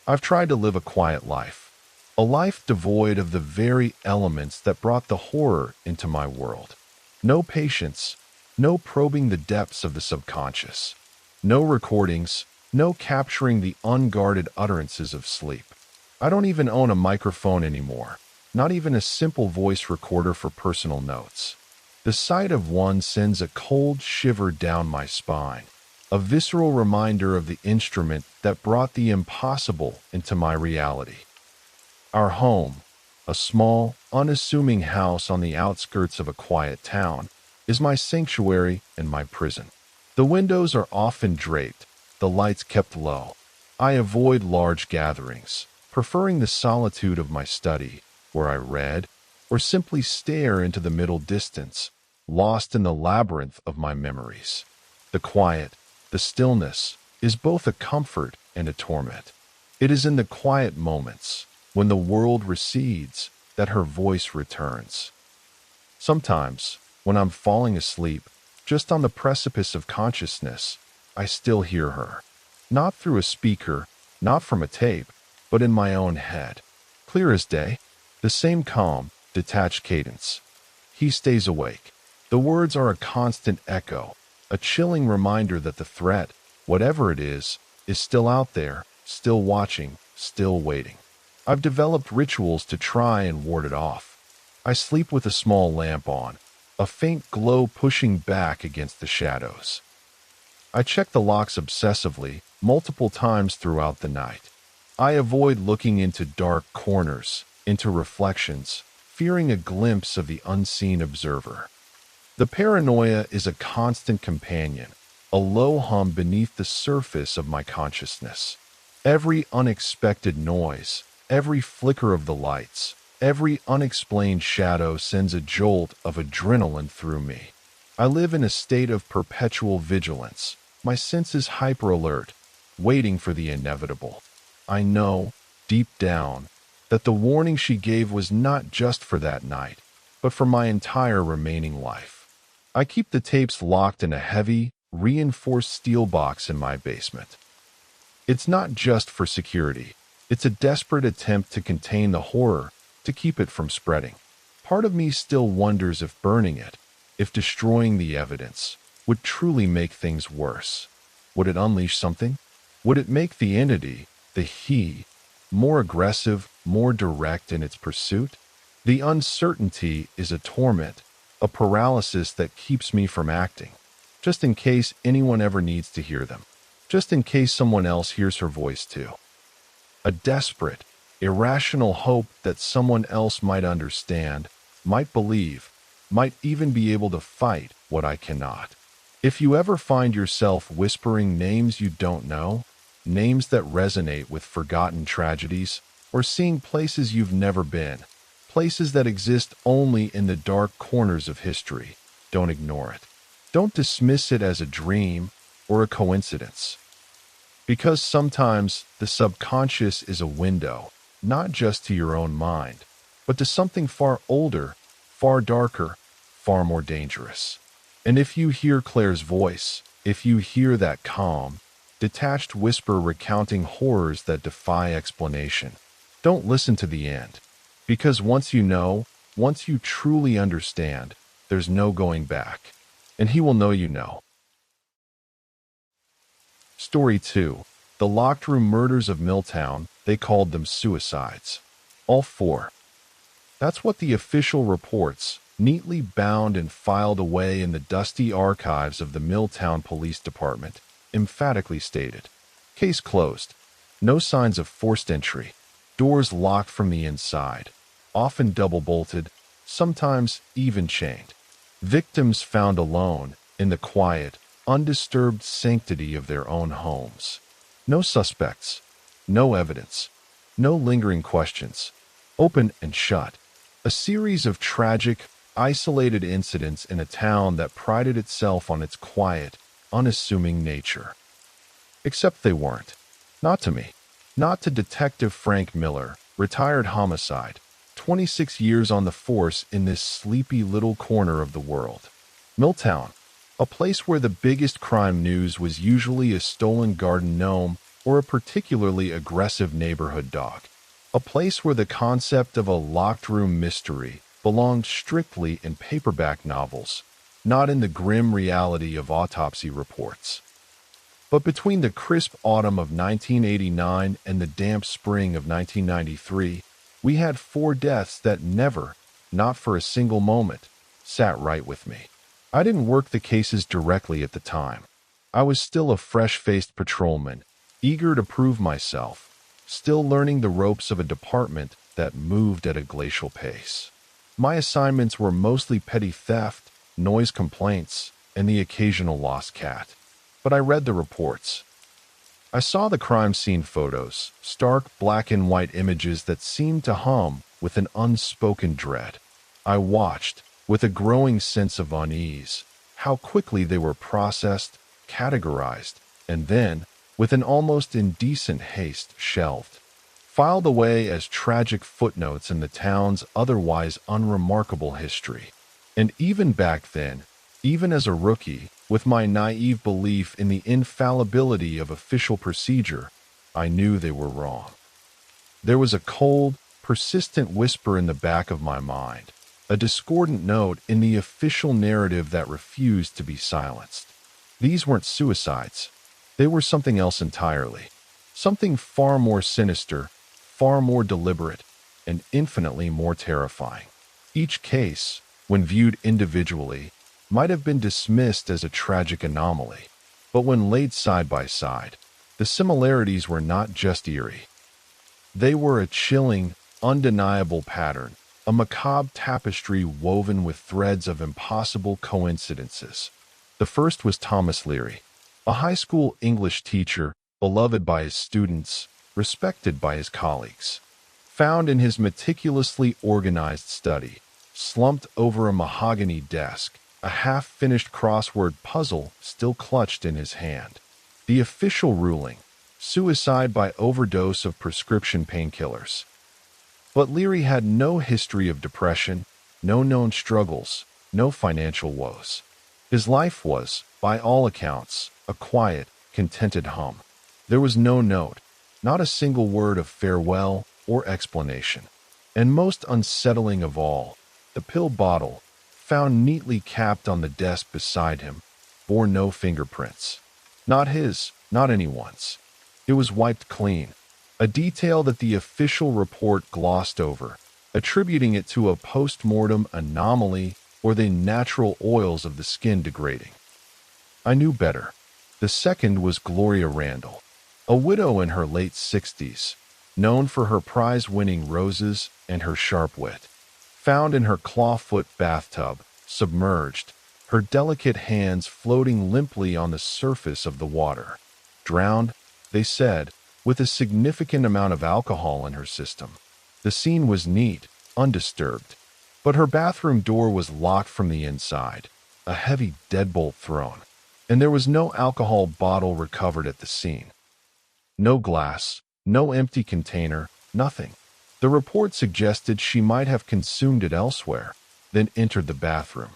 I've tried to live a quiet life, a life devoid of the very elements that brought the horror into my world. No patience, no probing the depths of the subconscious, no recordings, no capturing the unguarded utterances of sleep. I don't even own a microphone anymore, not even a simple voice recorder for personal notes. The sight of one sends a cold shiver down my spine, a visceral reminder of the instrument that brought the impossible into my reality. Our home, a small, unassuming house on the outskirts of a quiet town, is my sanctuary and my prison. The windows are often draped, the lights kept low. I avoid large gatherings, preferring the solitude of my study, where I read, or simply stare into the middle distance, lost in the labyrinth of my memories. The quiet, the stillness, is both a comfort and a torment. It is in the quiet moments, when the world recedes, that her voice returns. Sometimes, when I'm falling asleep, just on the precipice of consciousness, I still hear her. Not through a speaker, not from a tape, but in my own head. Clear as day, the same calm, detached cadence. He stays awake. The words are a constant echo, a chilling reminder that the threat, whatever it is still out there, still watching, still waiting. I've developed rituals to try and ward it off. I sleep with a small lamp on, a faint glow pushing back against the shadows. I check the locks obsessively, multiple times throughout the night. I avoid looking into dark corners, into reflections, fearing a glimpse of the unseen observer. The paranoia is a constant companion, a low hum beneath the surface of my consciousness. Every unexpected noise, every flicker of the lights, every unexplained shadow sends a jolt of adrenaline through me. I live in a state of perpetual vigilance, my senses hyper-alert, waiting for the inevitable. I know, deep down, that the warning she gave was not just for that night, but for my entire remaining life. I keep the tapes locked in a heavy, reinforced steel box in my basement. It's not just for security. It's a desperate attempt to contain the horror, to keep it from spreading. Part of me still wonders if burning it, if destroying the evidence, would truly make things worse. Would it unleash something? Would it make the entity, the he, more aggressive, more direct in its pursuit? The uncertainty is a torment, a paralysis that keeps me from acting, just in case anyone ever needs to hear them, just in case someone else hears her voice too. A desperate, irrational hope that someone else might understand, might believe, might even be able to fight what I cannot. If you ever find yourself whispering names you don't know, names that resonate with forgotten tragedies, or seeing places you've never been, places that exist only in the dark corners of history, don't ignore it. Don't dismiss it as a dream or a coincidence. Because sometimes the subconscious is a window, not just to your own mind, but to something far older, far darker, far more dangerous. And if you hear Claire's voice, if you hear that calm, detached whisper recounting horrors that defy explanation, don't listen to the end. Because once you know, once you truly understand, there's no going back. And he will know you know. Story 2. The Locked Room Murders of Milltown. They called them suicides. All 4. That's what the official reports, neatly bound and filed away in the dusty archives of the Milltown Police Department, emphatically stated. Case closed. No signs of forced entry. Doors locked from the inside, often double-bolted, sometimes even chained. Victims found alone in the quiet, undisturbed sanctity of their own homes. No suspects, no evidence, no lingering questions. Open and shut. A series of tragic, isolated incidents in a town that prided itself on its quiet, unassuming nature. Except they weren't. Not to me. Not to Detective Frank Miller, retired homicide, 26 years on the force in this sleepy little corner of the world. Milltown, a place where the biggest crime news was usually a stolen garden gnome or a particularly aggressive neighborhood dog. A place where the concept of a locked room mystery belonged strictly in paperback novels, not in the grim reality of autopsy reports. But between the crisp autumn of 1989 and the damp spring of 1993, we had 4 deaths that never, not for a single moment, sat right with me. I didn't work the cases directly at the time. I was still a fresh-faced patrolman, eager to prove myself, still learning the ropes of a department that moved at a glacial pace. My assignments were mostly petty theft, noise complaints, and the occasional lost cat. But I read the reports. I saw the crime scene photos, stark black and white images that seemed to hum with an unspoken dread. I watched, with a growing sense of unease, how quickly they were processed, categorized, and then, with an almost indecent haste, shelved, filed away as tragic footnotes in the town's otherwise unremarkable history. And even back then, even as a rookie, with my naive belief in the infallibility of official procedure, I knew they were wrong. There was a cold, persistent whisper in the back of my mind, a discordant note in the official narrative that refused to be silenced. These weren't suicides. They were something else entirely. Something far more sinister, far more deliberate, and infinitely more terrifying. Each case, when viewed individually, might have been dismissed as a tragic anomaly, but when laid side by side, the similarities were not just eerie. They were a chilling, undeniable pattern, a macabre tapestry woven with threads of impossible coincidences. The first was Thomas Leary, a high school English teacher, beloved by his students, respected by his colleagues. Found in his meticulously organized study, slumped over a mahogany desk, a half-finished crossword puzzle still clutched in his hand. The official ruling: suicide by overdose of prescription painkillers. But Leary had no history of depression, no known struggles, no financial woes. His life was, by all accounts, a quiet, contented hum. There was no note, not a single word of farewell or explanation. And most unsettling of all, the pill bottle, found neatly capped on the desk beside him, bore no fingerprints. Not his, not anyone's. It was wiped clean, a detail that the official report glossed over, attributing it to a post-mortem anomaly or the natural oils of the skin degrading. I knew better. The second was Gloria Randall, a widow in her late 60s, known for her prize-winning roses and her sharp wit. Found in her clawfoot bathtub, submerged, her delicate hands floating limply on the surface of the water. Drowned, they said, with a significant amount of alcohol in her system. The scene was neat, undisturbed, but her bathroom door was locked from the inside, a heavy deadbolt thrown, and there was no alcohol bottle recovered at the scene. No glass, no empty container, nothing. The report suggested she might have consumed it elsewhere, then entered the bathroom.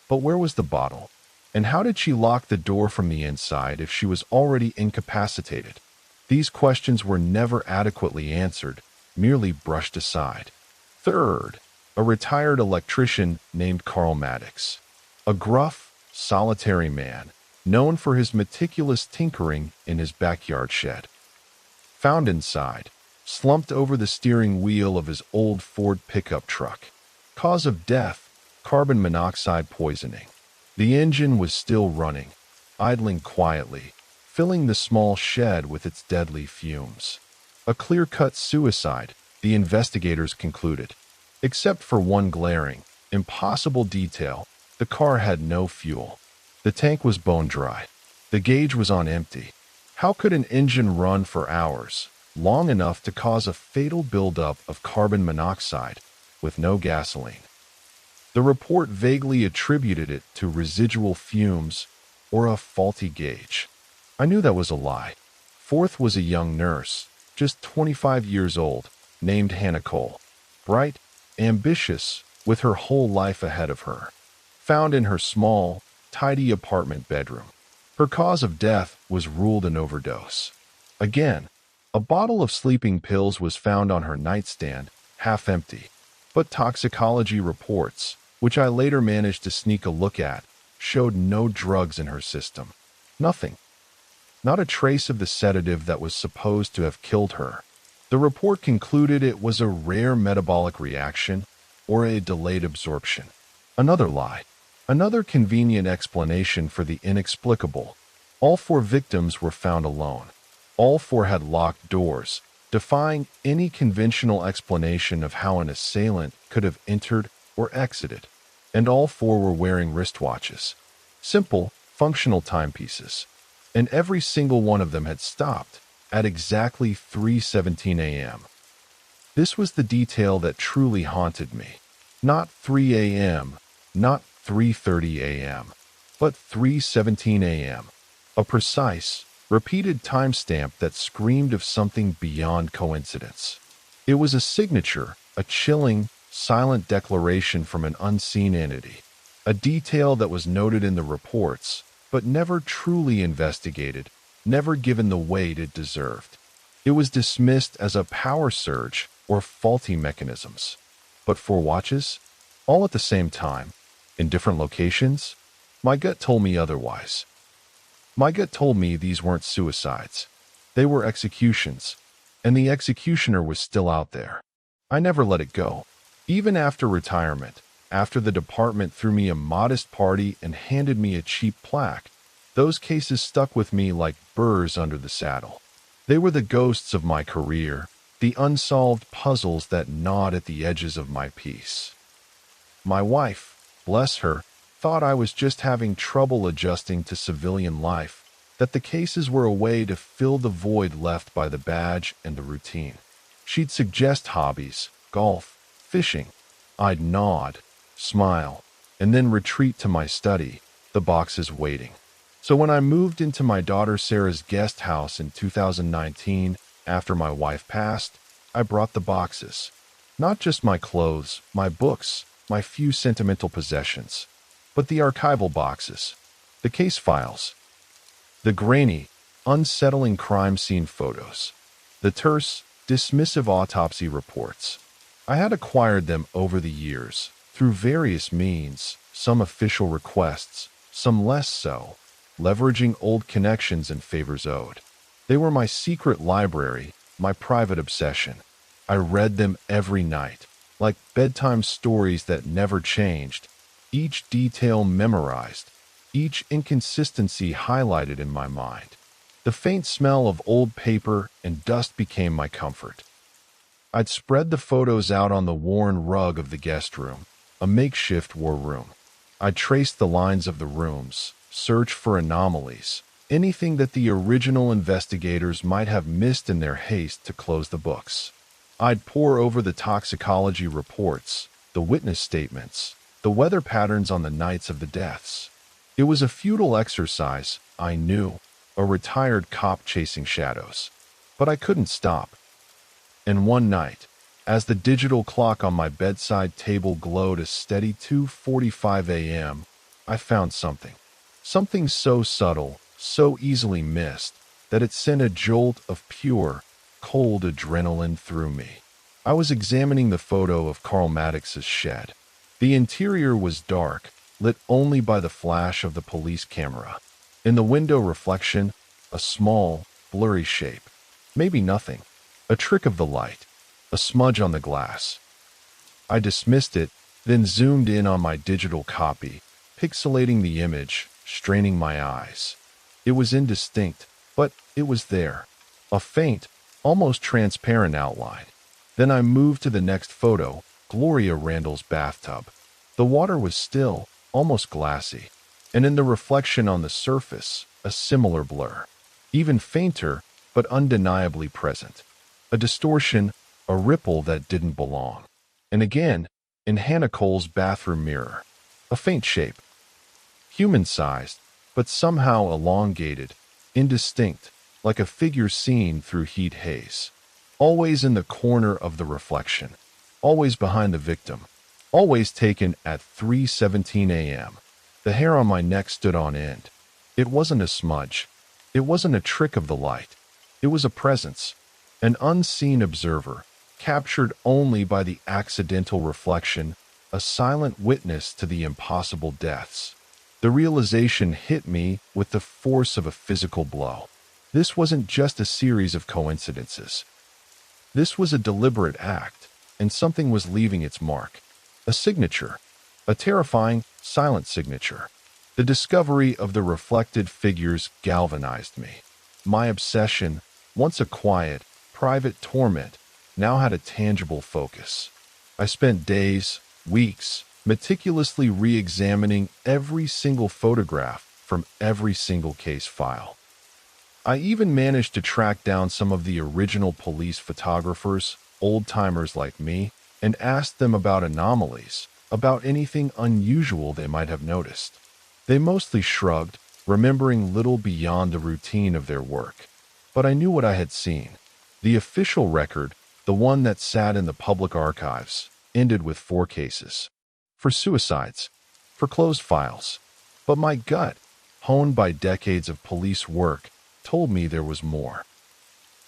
But where was the bottle? And how did she lock the door from the inside if she was already incapacitated? These questions were never adequately answered, merely brushed aside. Third, a retired electrician named Carl Maddox. A gruff, solitary man, known for his meticulous tinkering in his backyard shed. Found inside, slumped over the steering wheel of his old Ford pickup truck. Cause of death: carbon monoxide poisoning. The engine was still running, idling quietly, filling the small shed with its deadly fumes. A clear-cut suicide, the investigators concluded. Except for one glaring, impossible detail: the car had no fuel. The tank was bone dry. The gauge was on empty. How could an engine run for hours, long enough to cause a fatal buildup of carbon monoxide, with no gasoline? The report vaguely attributed it to residual fumes or a faulty gauge. I knew that was a lie. Fourth was a young nurse, just 25 years old, named Hannah Cole. Bright, ambitious, with her whole life ahead of her. Found in her small, tidy apartment bedroom. Her cause of death was ruled an overdose. Again, a bottle of sleeping pills was found on her nightstand, half empty. But toxicology reports, which I later managed to sneak a look at, showed no drugs in her system. Nothing. Not a trace of the sedative that was supposed to have killed her. The report concluded it was a rare metabolic reaction or a delayed absorption. Another lie. Another convenient explanation for the inexplicable. All four victims were found alone. All four had locked doors, defying any conventional explanation of how an assailant could have entered or exited. And all four were wearing wristwatches. Simple, functional timepieces. And every single one of them had stopped at exactly 3:17 a.m. This was the detail that truly haunted me. Not 3 a.m., not 3:30 a.m., but 3:17 a.m. A precise, repeated timestamp that screamed of something beyond coincidence. It was a signature, a chilling, silent declaration from an unseen entity, a detail that was noted in the reports, but never truly investigated, never given the weight it deserved. It was dismissed as a power surge or faulty mechanisms. But four watches, all at the same time, in different locations? My gut told me otherwise. My gut told me these weren't suicides. They were executions, and the executioner was still out there. I never let it go. Even after retirement, after the department threw me a modest party and handed me a cheap plaque, those cases stuck with me like burrs under the saddle. They were the ghosts of my career, the unsolved puzzles that gnawed at the edges of my peace. My wife, bless her, thought I was just having trouble adjusting to civilian life, that the cases were a way to fill the void left by the badge and the routine. She'd suggest hobbies, golf, fishing. I'd nod, smile, and then retreat to my study, the boxes waiting. So when I moved into my daughter Sarah's guest house in 2019, after my wife passed, I brought the boxes. Not just my clothes, my books, my few sentimental possessions, but the archival boxes, the case files, the grainy, unsettling crime scene photos, the terse, dismissive autopsy reports. I had acquired them over the years, through various means, some official requests, some less so, leveraging old connections and favors owed. They were my secret library, my private obsession. I read them every night, like bedtime stories that never changed, each detail memorized, each inconsistency highlighted in my mind. The faint smell of old paper and dust became my comfort. I'd spread the photos out on the worn rug of the guest room, a makeshift war room. I'd trace the lines of the rooms, search for anomalies, anything that the original investigators might have missed in their haste to close the books. I'd pore over the toxicology reports, the witness statements, the weather patterns on the nights of the deaths. It was a futile exercise, I knew, a retired cop chasing shadows. But I couldn't stop. And one night, as the digital clock on my bedside table glowed a steady 2:45 a.m., I found something. Something so subtle, so easily missed, that it sent a jolt of pure, cold adrenaline through me. I was examining the photo of Carl Maddox's shed. The interior was dark, lit only by the flash of the police camera. In the window reflection, a small, blurry shape. Maybe nothing. A trick of the light. A smudge on the glass. I dismissed it, then zoomed in on my digital copy, pixelating the image, straining my eyes. It was indistinct, but it was there. A faint, almost transparent outline. Then I moved to the next photo, Gloria Randall's bathtub. The water was still, almost glassy, and in the reflection on the surface, a similar blur. Even fainter, but undeniably present. A distortion, a ripple that didn't belong. And again, in Hannah Cole's bathroom mirror, a faint shape. Human-sized, but somehow elongated, indistinct, like a figure seen through heat haze. Always in the corner of the reflection. Always behind the victim. Always taken at 3:17 a.m. The hair on my neck stood on end. It wasn't a smudge. It wasn't a trick of the light. It was a presence. An unseen observer, captured only by the accidental reflection, a silent witness to the impossible deaths. The realization hit me with the force of a physical blow. This wasn't just a series of coincidences. This was a deliberate act, and something was leaving its mark. A signature. A terrifying, silent signature. The discovery of the reflected figures galvanized me. My obsession, once a quiet, private torment, now had a tangible focus. I spent days, weeks, meticulously re-examining every single photograph from every single case file. I even managed to track down some of the original police photographers, old-timers like me, and asked them about anomalies, about anything unusual they might have noticed. They mostly shrugged, remembering little beyond the routine of their work. But I knew what I had seen. The official record, the one that sat in the public archives, ended with 4 cases. For suicides. For closed files. But my gut, honed by decades of police work, told me there was more.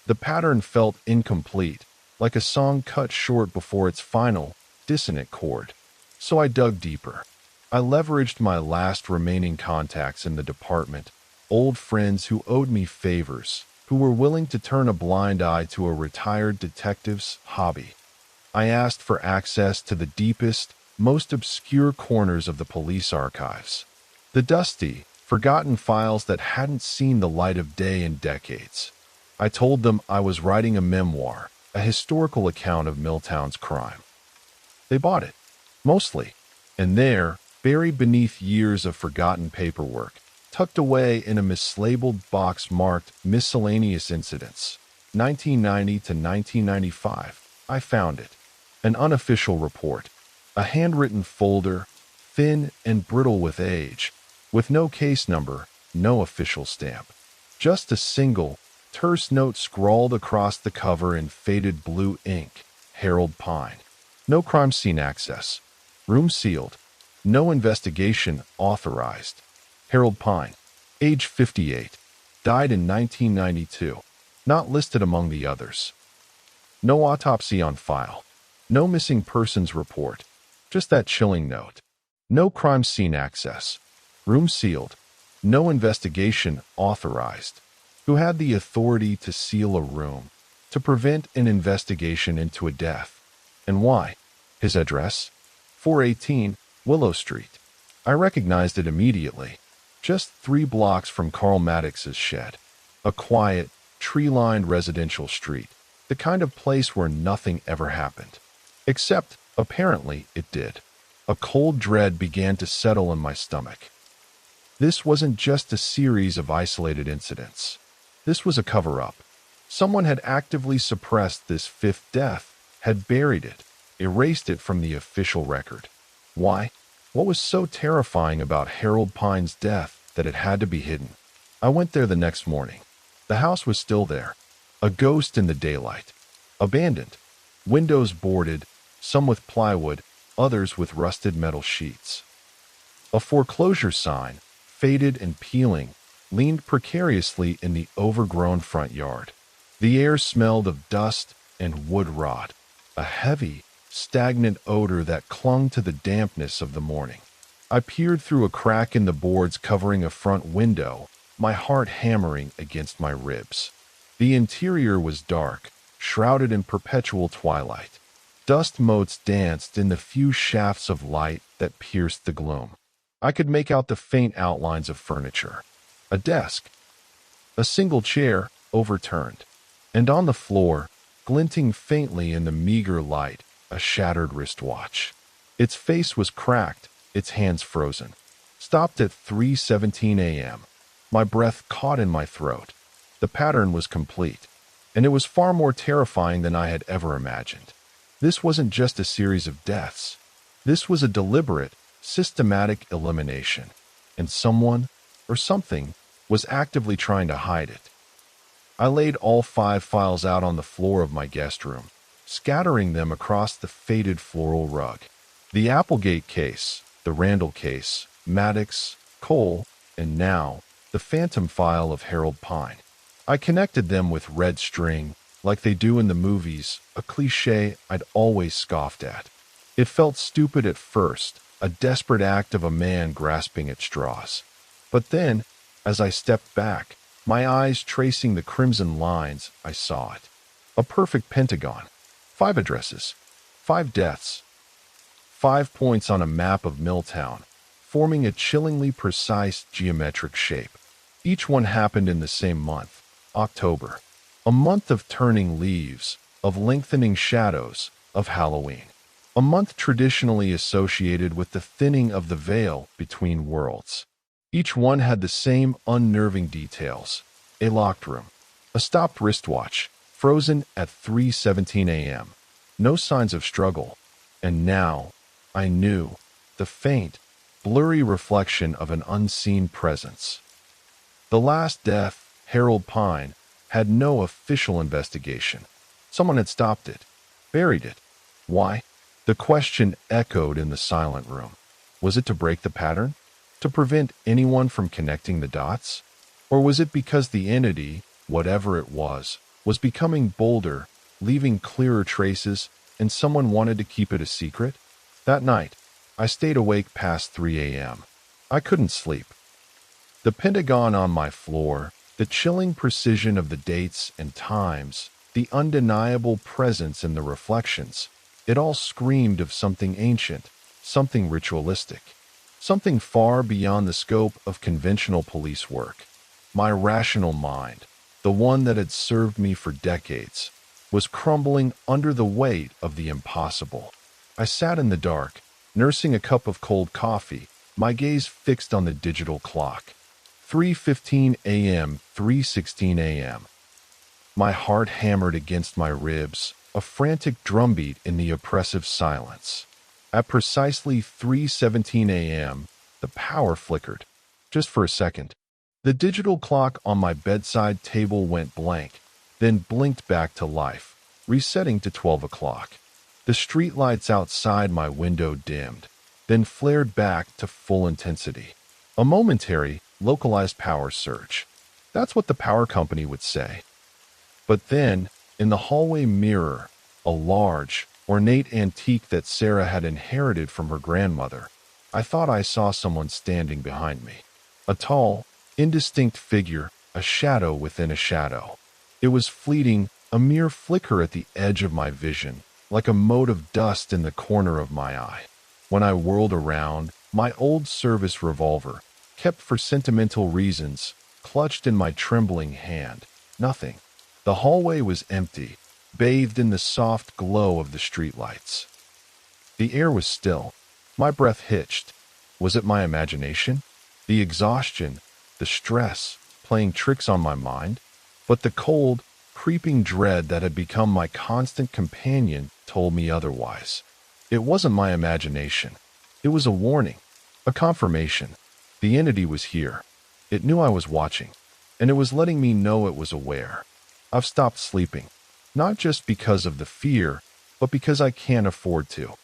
The pattern felt incomplete, like a song cut short before its final, dissonant chord. So I dug deeper. I leveraged my last remaining contacts in the department, old friends who owed me favors, who were willing to turn a blind eye to a retired detective's hobby. I asked for access to the deepest, most obscure corners of the police archives. The dusty, forgotten files that hadn't seen the light of day in decades. I told them I was writing a memoir, a historical account of Milltown's crime. They bought it, mostly, and there, buried beneath years of forgotten paperwork, tucked away in a mislabeled box marked Miscellaneous Incidents, 1990 to 1995, I found it. An unofficial report, a handwritten folder, thin and brittle with age, with no case number, no official stamp. Just a single, terse note scrawled across the cover in faded blue ink, Harold Pine. No crime scene access. Room sealed. No investigation authorized. Harold Pine, age 58, died in 1992, not listed among the others. No autopsy on file. No missing persons report. Just that chilling note. No crime scene access. Room sealed. No investigation authorized. Who had the authority to seal a room, to prevent an investigation into a death? And why? His address? 418 Willow Street. I recognized it immediately. Just 3 blocks from Carl Maddox's shed. A quiet, tree-lined residential street. The kind of place where nothing ever happened. Except, apparently, it did. A cold dread began to settle in my stomach. This wasn't just a series of isolated incidents. This was a cover-up. Someone had actively suppressed this 5th death, had buried it, erased it from the official record. Why? What was so terrifying about Harold Pine's death that it had to be hidden? I went there the next morning. The house was still there, a ghost in the daylight. Abandoned. Windows boarded, some with plywood, others with rusted metal sheets. A foreclosure sign, faded and peeling, leaned precariously in the overgrown front yard. The air smelled of dust and wood rot, a heavy, stagnant odor that clung to the dampness of the morning. I peered through a crack in the boards covering a front window, my heart hammering against my ribs. The interior was dark, shrouded in perpetual twilight. Dust motes danced in the few shafts of light that pierced the gloom. I could make out the faint outlines of furniture. A desk. A single chair, overturned. And on the floor, glinting faintly in the meager light, a shattered wristwatch. Its face was cracked, its hands frozen. Stopped at 3:17 a.m. My breath caught in my throat. The pattern was complete, and it was far more terrifying than I had ever imagined. This wasn't just a series of deaths. This was a deliberate, systematic elimination, and someone, or something, was actively trying to hide it. I laid all 5 files out on the floor of my guest room, scattering them across the faded floral rug. The Applegate case, the Randall case, Maddox, Cole, and now, the phantom file of Harold Pine. I connected them with red string, like they do in the movies, a cliché I'd always scoffed at. It felt stupid at first, a desperate act of a man grasping at straws. But then, as I stepped back, my eyes tracing the crimson lines, I saw it. A perfect pentagon. 5 addresses. 5 deaths. 5 points on a map of Milltown, forming a chillingly precise geometric shape. Each one happened in the same month, October. A month of turning leaves, of lengthening shadows, of Halloween. A month traditionally associated with the thinning of the veil between worlds. Each one had the same unnerving details. A locked room. A stopped wristwatch, frozen at 3:17 a.m. No signs of struggle. And now, I knew, the faint, blurry reflection of an unseen presence. The last death, Harold Pine, had no official investigation. Someone had stopped it, buried it. Why? The question echoed in the silent room. Was it to break the pattern? To prevent anyone from connecting the dots? Or was it because the entity, whatever it was becoming bolder, leaving clearer traces, and someone wanted to keep it a secret? That night, I stayed awake past 3 a.m. I couldn't sleep. The pentagon on my floor, the chilling precision of the dates and times, the undeniable presence in the reflections, it all screamed of something ancient, something ritualistic, something far beyond the scope of conventional police work. My rational mind, the one that had served me for decades, was crumbling under the weight of the impossible. I sat in the dark, nursing a cup of cold coffee, my gaze fixed on the digital clock. 3:15 a.m., 3:16 a.m. My heart hammered against my ribs, a frantic drumbeat in the oppressive silence. At precisely 3:17 a.m., the power flickered. Just for a second. The digital clock on my bedside table went blank, then blinked back to life, resetting to 12 o'clock. The streetlights outside my window dimmed, then flared back to full intensity. A momentary, localized power surge. That's what the power company would say. But then, in the hallway mirror, a large, ornate antique that Sarah had inherited from her grandmother, I thought I saw someone standing behind me. A tall, indistinct figure, a shadow within a shadow. It was fleeting, a mere flicker at the edge of my vision, like a mote of dust in the corner of my eye. When I whirled around, my old service revolver, kept for sentimental reasons, clutched in my trembling hand. Nothing. The hallway was empty, bathed in the soft glow of the streetlights. The air was still. My breath hitched. Was it my imagination? The exhaustion, the stress, playing tricks on my mind? But the cold, creeping dread that had become my constant companion told me otherwise. It wasn't my imagination. It was a warning, a confirmation. The entity was here. It knew I was watching, and it was letting me know it was aware. I've stopped sleeping, not just because of the fear, but because I can't afford to.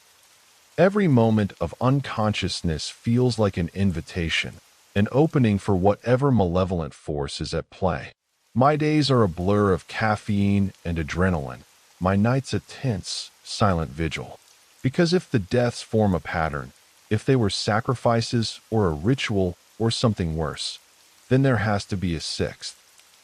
Every moment of unconsciousness feels like an invitation, an opening for whatever malevolent force is at play. My days are a blur of caffeine and adrenaline. My nights a tense, silent vigil. Because if the deaths form a pattern, if they were sacrifices or a ritual or something worse, then there has to be a sixth.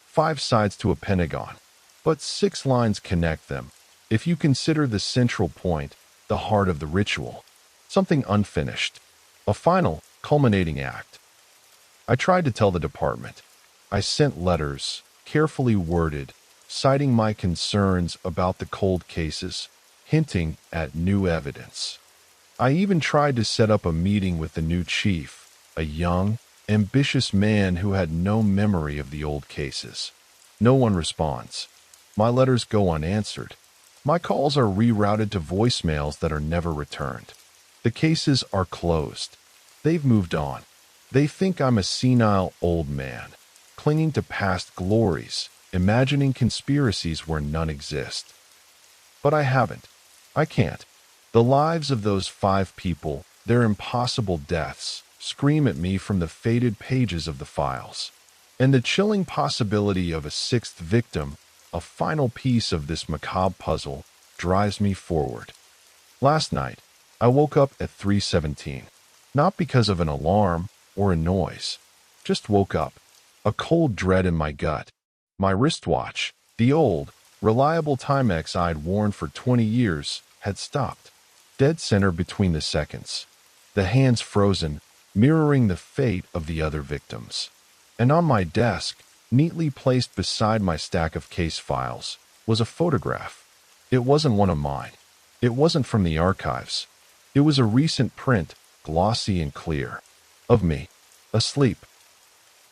5 sides to a pentagon, but 6 lines connect them. If you consider the central point, the heart of the ritual, something unfinished, a final, culminating act. I tried to tell the department. I sent letters, carefully worded, citing my concerns about the cold cases, hinting at new evidence. I even tried to set up a meeting with the new chief, a young, ambitious man who had no memory of the old cases. No one responds. My letters go unanswered. My calls are rerouted to voicemails that are never returned. The cases are closed. They've moved on. They think I'm a senile old man, clinging to past glories, imagining conspiracies where none exist. But I haven't. I can't. The lives of those 5 people, their impossible deaths, scream at me from the faded pages of the files. And the chilling possibility of a 6th victim, a final piece of this macabre puzzle, drives me forward. Last night, I woke up at 3:17, not because of an alarm or a noise. Just woke up, a cold dread in my gut. My wristwatch, the old, reliable Timex I'd worn for 20 years, had stopped, dead center between the seconds. The hands frozen, mirroring the fate of the other victims. And on my desk, neatly placed beside my stack of case files, was a photograph. It wasn't one of mine. It wasn't from the archives. It was a recent print, glossy and clear, of me, asleep.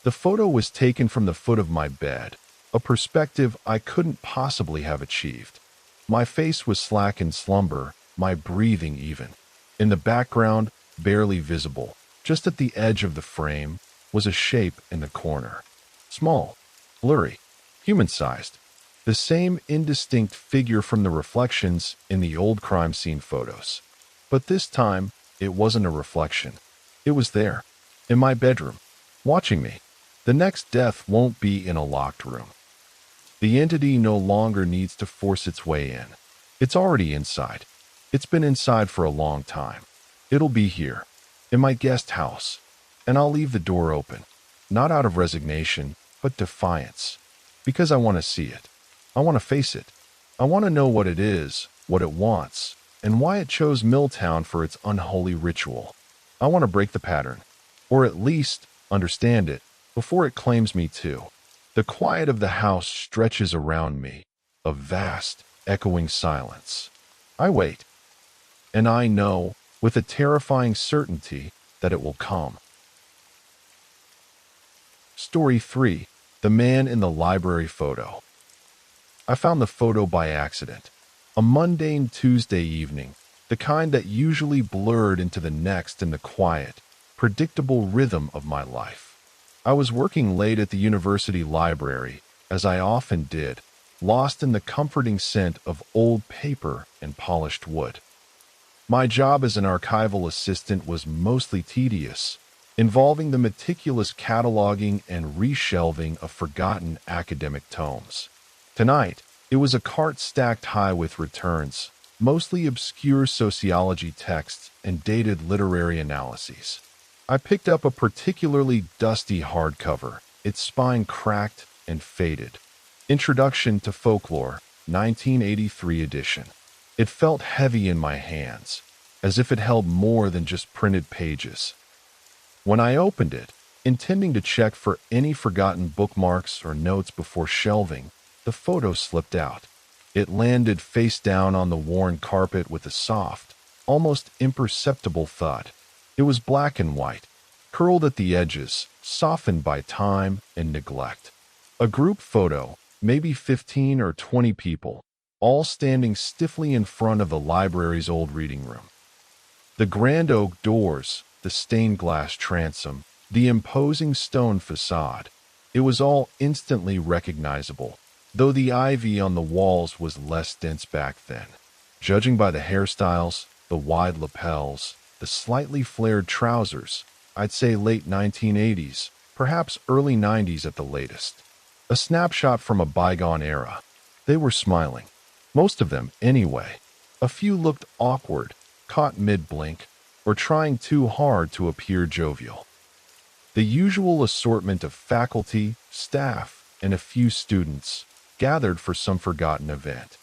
The photo was taken from the foot of my bed, a perspective I couldn't possibly have achieved. My face was slack in slumber, my breathing even. In the background, barely visible, just at the edge of the frame, was a shape in the corner. Small, blurry, human-sized. The same indistinct figure from the reflections in the old crime scene photos. But this time, it wasn't a reflection. It was there, in my bedroom, watching me. The next death won't be in a locked room. The entity no longer needs to force its way in. It's already inside. It's been inside for a long time. It'll be here, in my guest house, and I'll leave the door open, not out of resignation, but defiance, because I want to see it. I want to face it. I want to know what it is, what it wants, and why it chose Milltown for its unholy ritual. I want to break the pattern, or at least understand it, before it claims me too. The quiet of the house stretches around me, a vast, echoing silence. I wait, and I know, with a terrifying certainty, that it will come. Story 3. The Man in the Library Photo. I found the photo by accident. A mundane Tuesday evening, the kind that usually blurred into the next in the quiet, predictable rhythm of my life. I was working late at the university library, as I often did, lost in the comforting scent of old paper and polished wood. My job as an archival assistant was mostly tedious, involving the meticulous cataloging and reshelving of forgotten academic tomes. Tonight, it was a cart stacked high with returns, mostly obscure sociology texts and dated literary analyses. I picked up a particularly dusty hardcover, its spine cracked and faded. Introduction to Folklore, 1983 edition. It felt heavy in my hands, as if it held more than just printed pages. When I opened it, intending to check for any forgotten bookmarks or notes before shelving, the photo slipped out. It landed face down on the worn carpet with a soft, almost imperceptible thud. It was black and white, curled at the edges, softened by time and neglect. A group photo, maybe 15 or 20 people, all standing stiffly in front of the library's old reading room. The grand oak doors, the stained glass transom, the imposing stone facade. It was all instantly recognizable, though the ivy on the walls was less dense back then. Judging by the hairstyles, the wide lapels, the slightly flared trousers, I'd say late 1980s, perhaps early 90s at the latest. A snapshot from a bygone era. They were smiling. Most of them, anyway. A few looked awkward, caught mid-blink, or trying too hard to appear jovial. The usual assortment of faculty, staff, and a few students gathered for some forgotten event.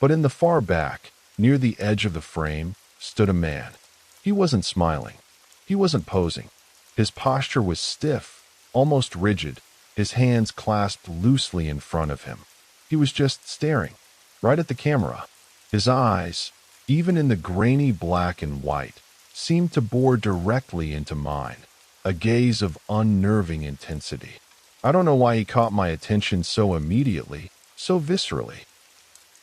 But in the far back, near the edge of the frame, stood a man. He wasn't smiling. He wasn't posing. His posture was stiff, almost rigid, his hands clasped loosely in front of him. He was just staring, right at the camera. His eyes, even in the grainy black and white, seemed to bore directly into mine, a gaze of unnerving intensity. I don't know why he caught my attention so immediately, so viscerally.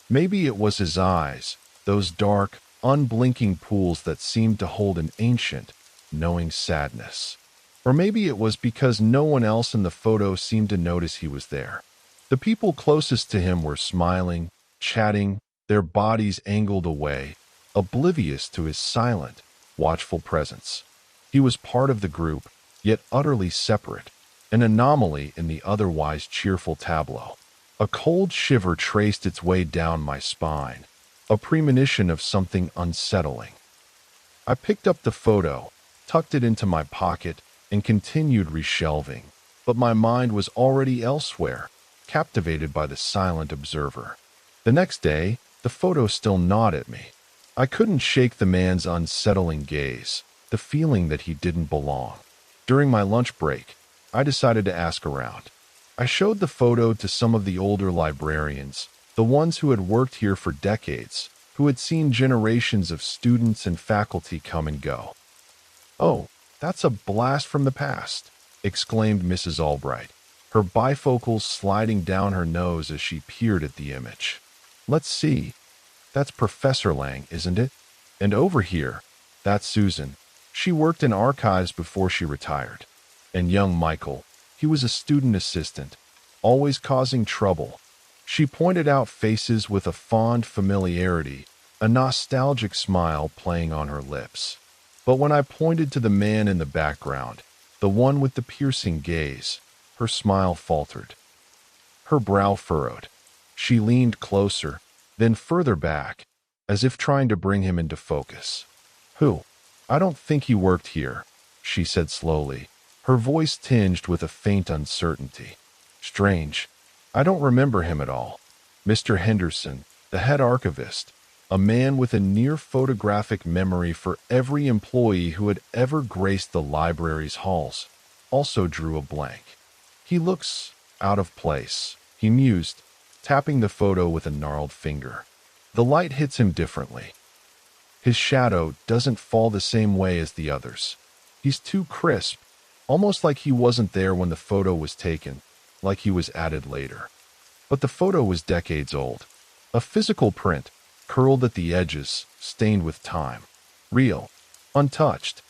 Maybe it was his eyes, those dark, unblinking pools that seemed to hold an ancient, knowing sadness. Or maybe it was because no one else in the photo seemed to notice he was there. The people closest to him were smiling, chatting, their bodies angled away, oblivious to his silent, watchful presence. He was part of the group, yet utterly separate, an anomaly in the otherwise cheerful tableau. A cold shiver traced its way down my spine, a premonition of something unsettling. I picked up the photo, tucked it into my pocket, and continued reshelving, but my mind was already elsewhere, captivated by the silent observer. The next day, the photo still gnawed at me. I couldn't shake the man's unsettling gaze, the feeling that he didn't belong. During my lunch break, I decided to ask around. I showed the photo to some of the older librarians, the ones who had worked here for decades, who had seen generations of students and faculty come and go. "Oh, that's a blast from the past," exclaimed Mrs. Albright, her bifocals sliding down her nose as she peered at the image. "Let's see. That's Professor Lang, isn't it? And over here, that's Susan. She worked in archives before she retired. And young Michael, he was a student assistant, always causing trouble." She pointed out faces with a fond familiarity, a nostalgic smile playing on her lips. But when I pointed to the man in the background, the one with the piercing gaze, her smile faltered. Her brow furrowed. She leaned closer, then further back, as if trying to bring him into focus. "Who? I don't think he worked here," she said slowly, her voice tinged with a faint uncertainty. "Strange. I don't remember him at all. Mr. Henderson, the head archivist, a man with a near photographic memory for every employee who had ever graced the library's halls, also drew a blank. He looks out of place," he mused, tapping the photo with a gnarled finger. The light hits him differently. His shadow doesn't fall the same way as the others. He's too crisp, almost like he wasn't there when the photo was taken, like he was added later. But the photo was decades old. A physical print, curled at the edges, stained with time. Real, untouched.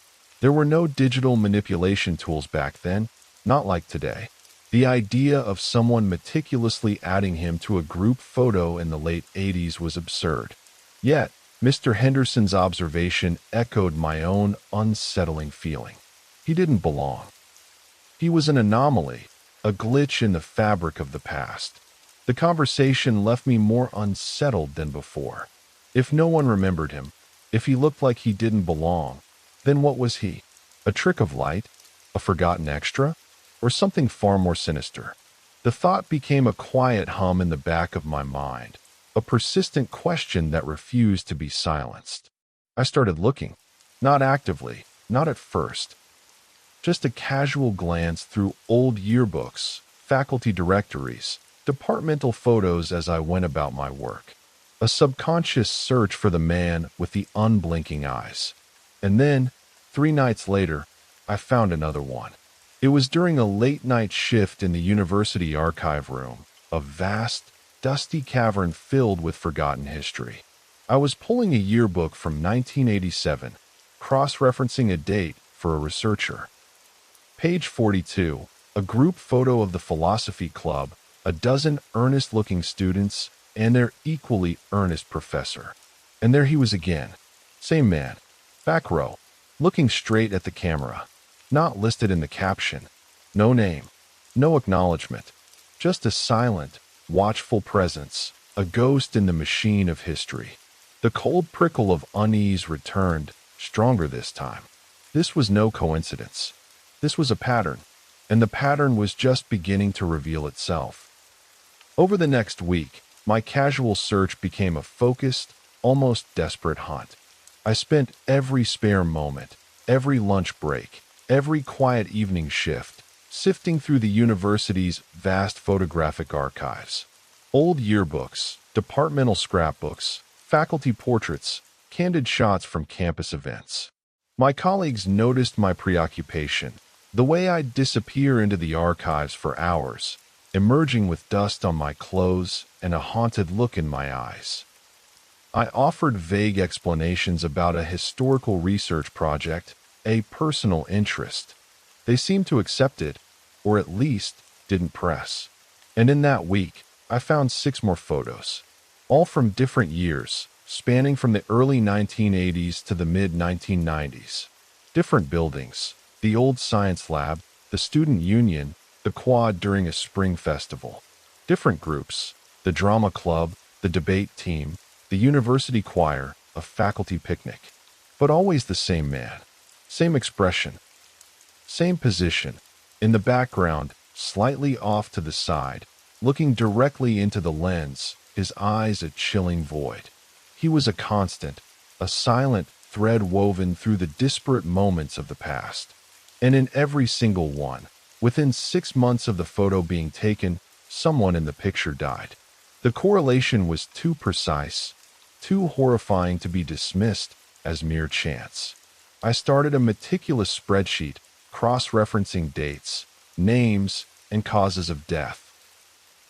There were no digital manipulation tools back then, not like today. The idea of someone meticulously adding him to a group photo in the late 80s was absurd. Yet, Mr. Henderson's observation echoed my own unsettling feeling. He didn't belong. He was an anomaly, a glitch in the fabric of the past. The conversation left me more unsettled than before. If no one remembered him, if he looked like he didn't belong, then what was he? A trick of light? A forgotten extra? Or something far more sinister? The thought became a quiet hum in the back of my mind, a persistent question that refused to be silenced. I started looking, not actively, not at first. Just a casual glance through old yearbooks, faculty directories, departmental photos as I went about my work. A subconscious search for the man with the unblinking eyes. And then, 3 nights later, I found another one. It was during a late-night shift in the university archive room, a vast, dusty cavern filled with forgotten history. I was pulling a yearbook from 1987, cross-referencing a date for a researcher. Page 42, a group photo of the philosophy club, a dozen earnest-looking students, and their equally earnest professor. And there he was again. Same man. Back row. Looking straight at the camera. Not listed in the caption. No name. No acknowledgement. Just a silent, watchful presence. A ghost in the machine of history. The cold prickle of unease returned, stronger this time. This was no coincidence. This was a pattern. And the pattern was just beginning to reveal itself. Over the next week, my casual search became a focused, almost desperate hunt. I spent every spare moment, every lunch break, every quiet evening shift, sifting through the university's vast photographic archives. Old yearbooks, departmental scrapbooks, faculty portraits, candid shots from campus events. My colleagues noticed my preoccupation, the way I'd disappear into the archives for hours, emerging with dust on my clothes and a haunted look in my eyes. I offered vague explanations about a historical research project, a personal interest. They seemed to accept it, or at least didn't press. And in that week, I found 6 more photos, all from different years, spanning from the early 1980s to the mid-1990s. Different buildings, the old science lab, the student union, the quad during a spring festival. Different groups, the drama club, the debate team, the university choir, a faculty picnic. But always the same man, same expression, same position, in the background, slightly off to the side, looking directly into the lens, his eyes a chilling void. He was a constant, a silent thread woven through the disparate moments of the past. And in every single one, within 6 months of the photo being taken, someone in the picture died. The correlation was too precise, too horrifying to be dismissed as mere chance. I started a meticulous spreadsheet, cross-referencing dates, names, and causes of death.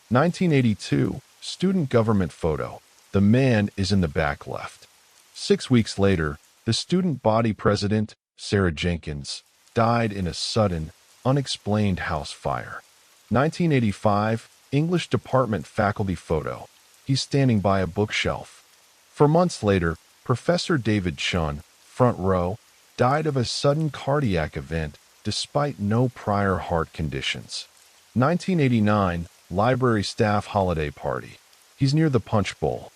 1982, student government photo. The man is in the back left. 6 weeks later, the student body president, Sarah Jenkins, died in a sudden, unexplained house fire. 1985, English department faculty photo. He's standing by a bookshelf. 4 months later, Professor David Chun, front row, died of a sudden cardiac event despite no prior heart conditions. 1989, library staff holiday party. He's near the punch bowl.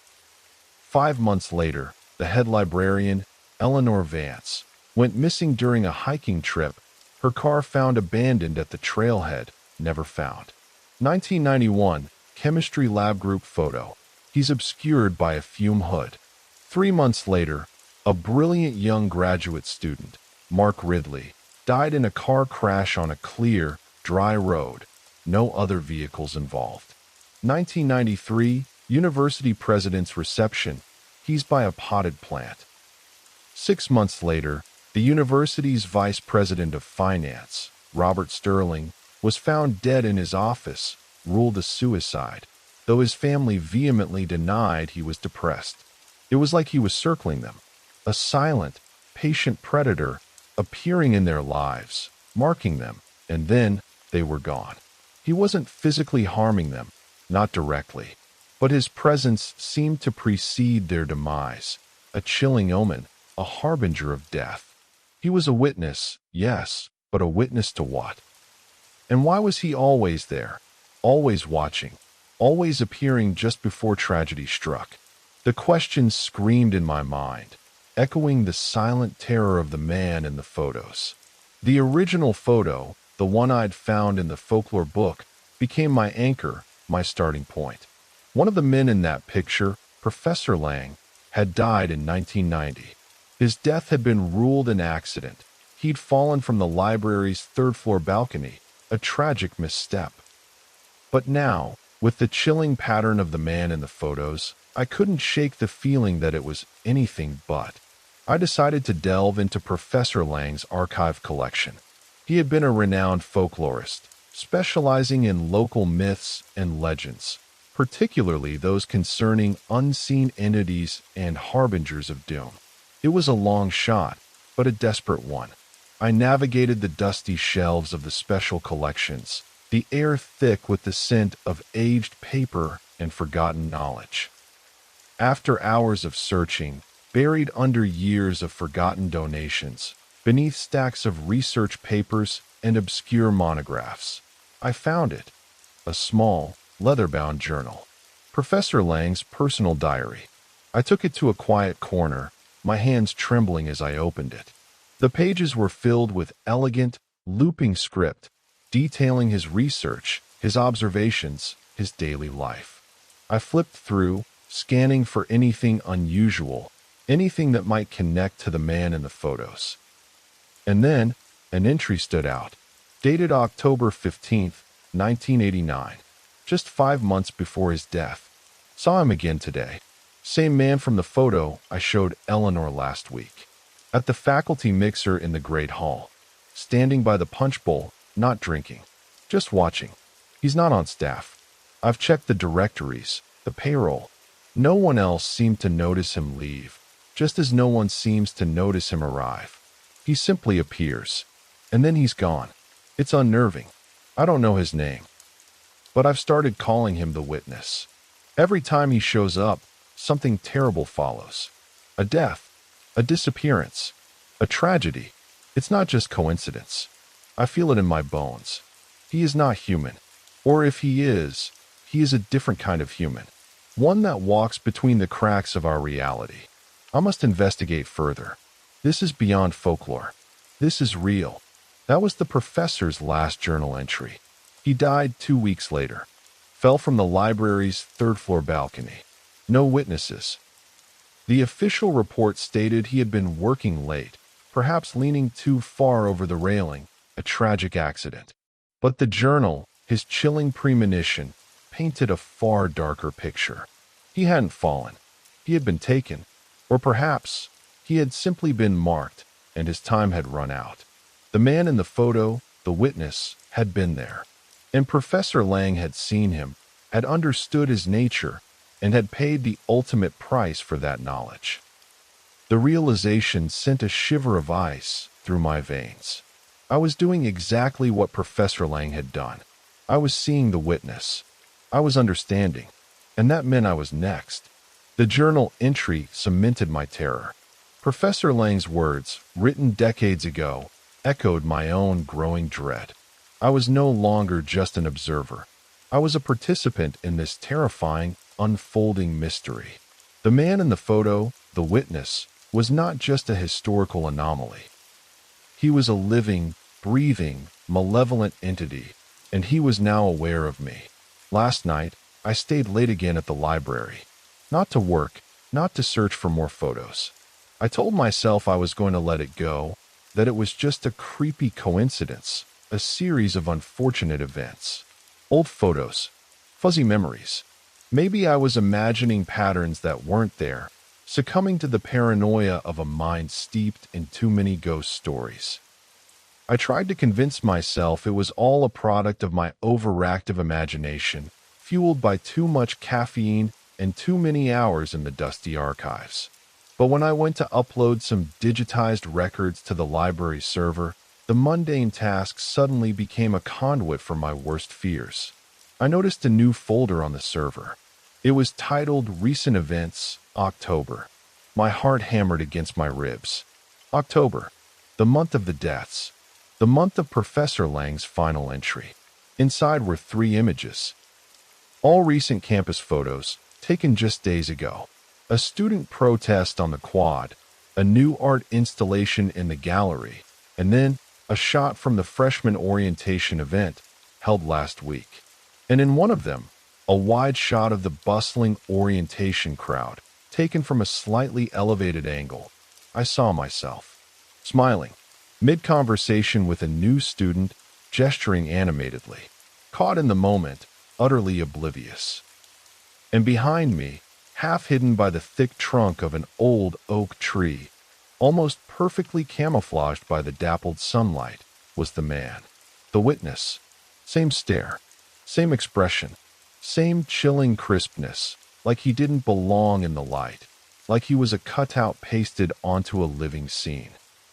5 months later, the head librarian, Eleanor Vance, went missing during a hiking trip. Her car found abandoned at the trailhead, never found. 1991, chemistry lab group photo. He's obscured by a fume hood. 3 months later, a brilliant young graduate student, Mark Ridley, died in a car crash on a clear, dry road. No other vehicles involved. 1993, university president's reception. He's by a potted plant. 6 months later, the university's vice president of finance, Robert Sterling, was found dead in his office, ruled a suicide, though his family vehemently denied he was depressed. It was like he was circling them, a silent, patient predator appearing in their lives, marking them, and then they were gone. He wasn't physically harming them, not directly, but his presence seemed to precede their demise, a chilling omen, a harbinger of death. He was a witness, yes, but a witness to what? And why was he always there, always watching, always appearing just before tragedy struck? The question screamed in my mind, echoing the silent terror of the man in the photos. The original photo, the one I'd found in the folklore book, became my anchor, my starting point. One of the men in that picture, Professor Lang, had died in 1990. His death had been ruled an accident. He'd fallen from the library's third-floor balcony, a tragic misstep. But now, with the chilling pattern of the man in the photos, I couldn't shake the feeling that it was anything but. I decided to delve into Professor Lang's archive collection. He had been a renowned folklorist, specializing in local myths and legends, particularly those concerning unseen entities and harbingers of doom. It was a long shot, but a desperate one. I navigated the dusty shelves of the special collections, the air thick with the scent of aged paper and forgotten knowledge. After hours of searching, buried under years of forgotten donations, beneath stacks of research papers and obscure monographs, I found it, a small, leather-bound journal. Professor Lang's personal diary. I took it to a quiet corner, my hands trembling as I opened it. The pages were filled with elegant, looping script, detailing his research, his observations, his daily life. I flipped through, scanning for anything unusual, anything that might connect to the man in the photos. And then, an entry stood out, dated October 15th, 1989, just 5 months before his death. Saw him again today. Same man from the photo I showed Eleanor last week. At the faculty mixer in the Great Hall, standing by the punch bowl, not drinking, just watching. He's not on staff. I've checked the directories, the payroll. No one else seemed to notice him leave, just as no one seems to notice him arrive. He simply appears, and then he's gone. It's unnerving. I don't know his name, but I've started calling him the witness. Every time he shows up, something terrible follows. A death, a disappearance, a tragedy. It's not just coincidence. I feel it in my bones. He is not human. Or if he is a different kind of human. One that walks between the cracks of our reality. I must investigate further. This is beyond folklore. This is real. That was the professor's last journal entry. He died 2 weeks later. Fell from the library's third-floor balcony. No witnesses. The official report stated he had been working late, perhaps leaning too far over the railing, a tragic accident. But the journal, his chilling premonition, painted a far darker picture. He hadn't fallen. He had been taken. Or perhaps he had simply been marked, and his time had run out. The man in the photo, the witness, had been there. And Professor Lang had seen him, had understood his nature, and had paid the ultimate price for that knowledge. The realization sent a shiver of ice through my veins. I was doing exactly what Professor Lang had done. I was seeing the witness. I was understanding. And that meant I was next. The journal entry cemented my terror. Professor Lang's words, written decades ago, echoed my own growing dread. I was no longer just an observer. I was a participant in this terrifying, unfolding mystery. The man in the photo, the witness, was not just a historical anomaly. He was a living, breathing, malevolent entity, and he was now aware of me. Last night, I stayed late again at the library. Not to work, not to search for more photos. I told myself I was going to let it go, that it was just a creepy coincidence, a series of unfortunate events. Old photos, fuzzy memories. Maybe I was imagining patterns that weren't there, succumbing to the paranoia of a mind steeped in too many ghost stories. I tried to convince myself it was all a product of my overactive imagination, fueled by too much caffeine and too many hours in the dusty archives. But when I went to upload some digitized records to the library server, the mundane task suddenly became a conduit for my worst fears. I noticed a new folder on the server. It was titled Recent Events, October. My heart hammered against my ribs. October, the month of the deaths. The month of Professor Lang's final entry. Inside were 3 images. All recent campus photos, taken just days ago. A student protest on the quad, a new art installation in the gallery, and then a shot from the freshman orientation event held last week. And in one of them, a wide shot of the bustling orientation crowd, taken from a slightly elevated angle. I saw myself, smiling, mid-conversation with a new student, gesturing animatedly, caught in the moment, utterly oblivious. And behind me, half hidden by the thick trunk of an old oak tree, almost perfectly camouflaged by the dappled sunlight, was the man, the witness. Same stare, same expression, same chilling crispness, like he didn't belong in the light, like he was a cutout pasted onto a living scene.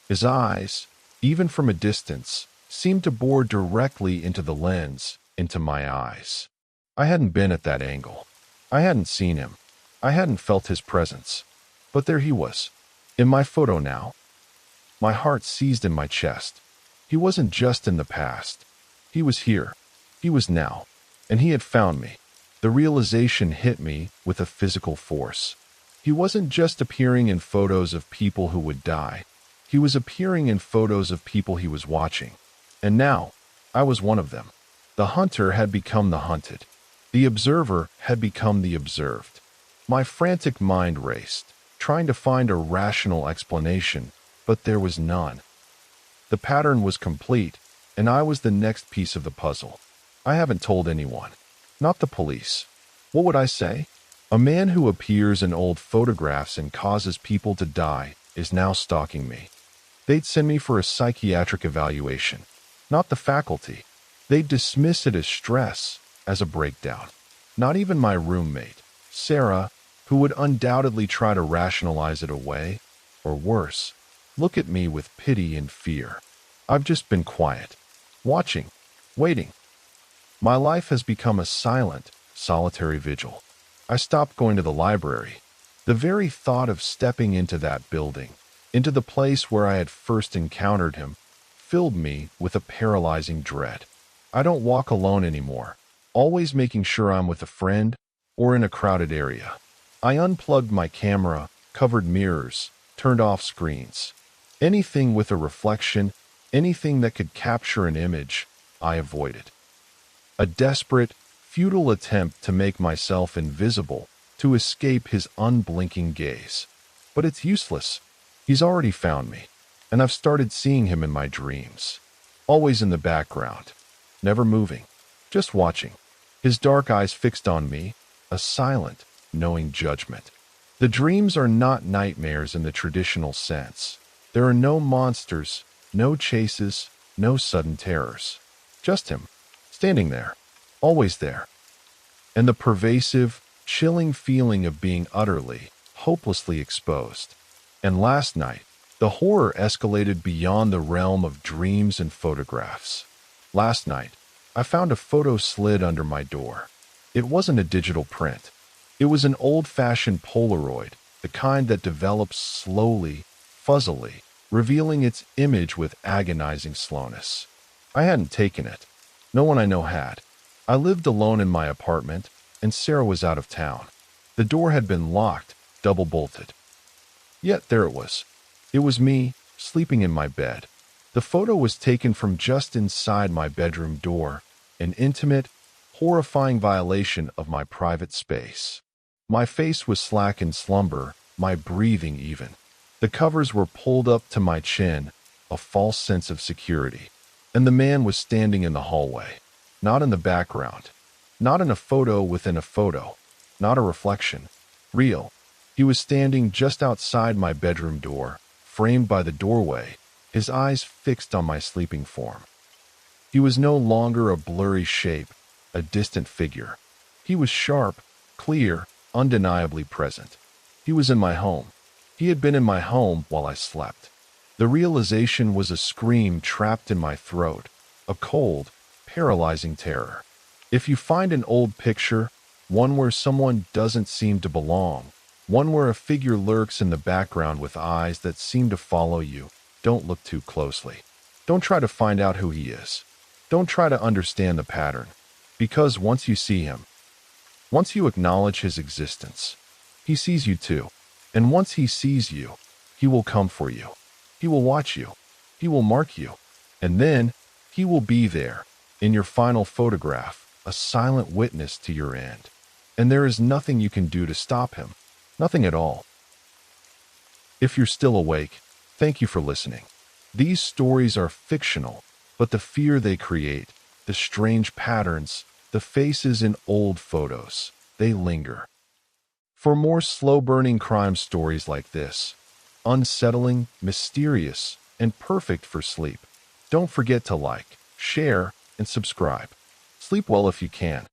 His eyes, even from a distance, seemed to bore directly into the lens, into my eyes. I hadn't been at that angle. I hadn't seen him. I hadn't felt his presence. But there he was, in my photo now. My heart seized in my chest. He wasn't just in the past. He was here. He was now. And he had found me. The realization hit me with a physical force. He wasn't just appearing in photos of people who would die. He was appearing in photos of people he was watching. And now, I was one of them. The hunter had become the hunted. The observer had become the observed. My frantic mind raced, trying to find a rational explanation, but there was none. The pattern was complete, and I was the next piece of the puzzle. I haven't told anyone. Not the police. What would I say? A man who appears in old photographs and causes people to die is now stalking me. They'd send me for a psychiatric evaluation. Not the faculty. They'd dismiss it as stress, as a breakdown. Not even my roommate, Sarah, who would undoubtedly try to rationalize it away, or worse, look at me with pity and fear. I've just been quiet, watching, waiting. My life has become a silent, solitary vigil. I stopped going to the library. The very thought of stepping into that building, into the place where I had first encountered him, filled me with a paralyzing dread. I don't walk alone anymore, always making sure I'm with a friend or in a crowded area. I unplugged my camera, covered mirrors, turned off screens. Anything with a reflection, anything that could capture an image, I avoided. A desperate, futile attempt to make myself invisible, to escape his unblinking gaze. But it's useless. He's already found me, and I've started seeing him in my dreams. Always in the background, never moving, just watching. His dark eyes fixed on me, a silent, knowing judgment. The dreams are not nightmares in the traditional sense. There are no monsters, no chases, no sudden terrors. Just him, standing there, always there. And the pervasive, chilling feeling of being utterly, hopelessly exposed. And last night, the horror escalated beyond the realm of dreams and photographs. Last night, I found a photo slid under my door. It wasn't a digital print. It was an old-fashioned Polaroid, the kind that develops slowly, fuzzily, revealing its image with agonizing slowness. I hadn't taken it. No one I know had. I lived alone in my apartment, and Sarah was out of town. The door had been locked, double-bolted. Yet there it was. It was me, sleeping in my bed. The photo was taken from just inside my bedroom door, an intimate, horrifying violation of my private space. My face was slack in slumber, my breathing even. The covers were pulled up to my chin, a false sense of security. And the man was standing in the hallway, not in the background, not in a photo within a photo, not a reflection. Real. He was standing just outside my bedroom door, framed by the doorway, his eyes fixed on my sleeping form. He was no longer a blurry shape, a distant figure. He was sharp, clear, undeniably present. He was in my home. He had been in my home while I slept. The realization was a scream trapped in my throat, a cold, paralyzing terror. If you find an old picture, one where someone doesn't seem to belong, one where a figure lurks in the background with eyes that seem to follow you, don't look too closely. Don't try to find out who he is. Don't try to understand the pattern, because once you see him, once you acknowledge his existence, he sees you too. And once he sees you, he will come for you. He will watch you. He will mark you. And then he will be there, in your final photograph, a silent witness to your end. And there is nothing you can do to stop him. Nothing at all. If you're still awake, thank you for listening. These stories are fictional, but the fear they create, the strange patterns, the faces in old photos, they linger. For more slow-burning crime stories like this, unsettling, mysterious, and perfect for sleep, don't forget to like, share, and subscribe. Sleep well if you can.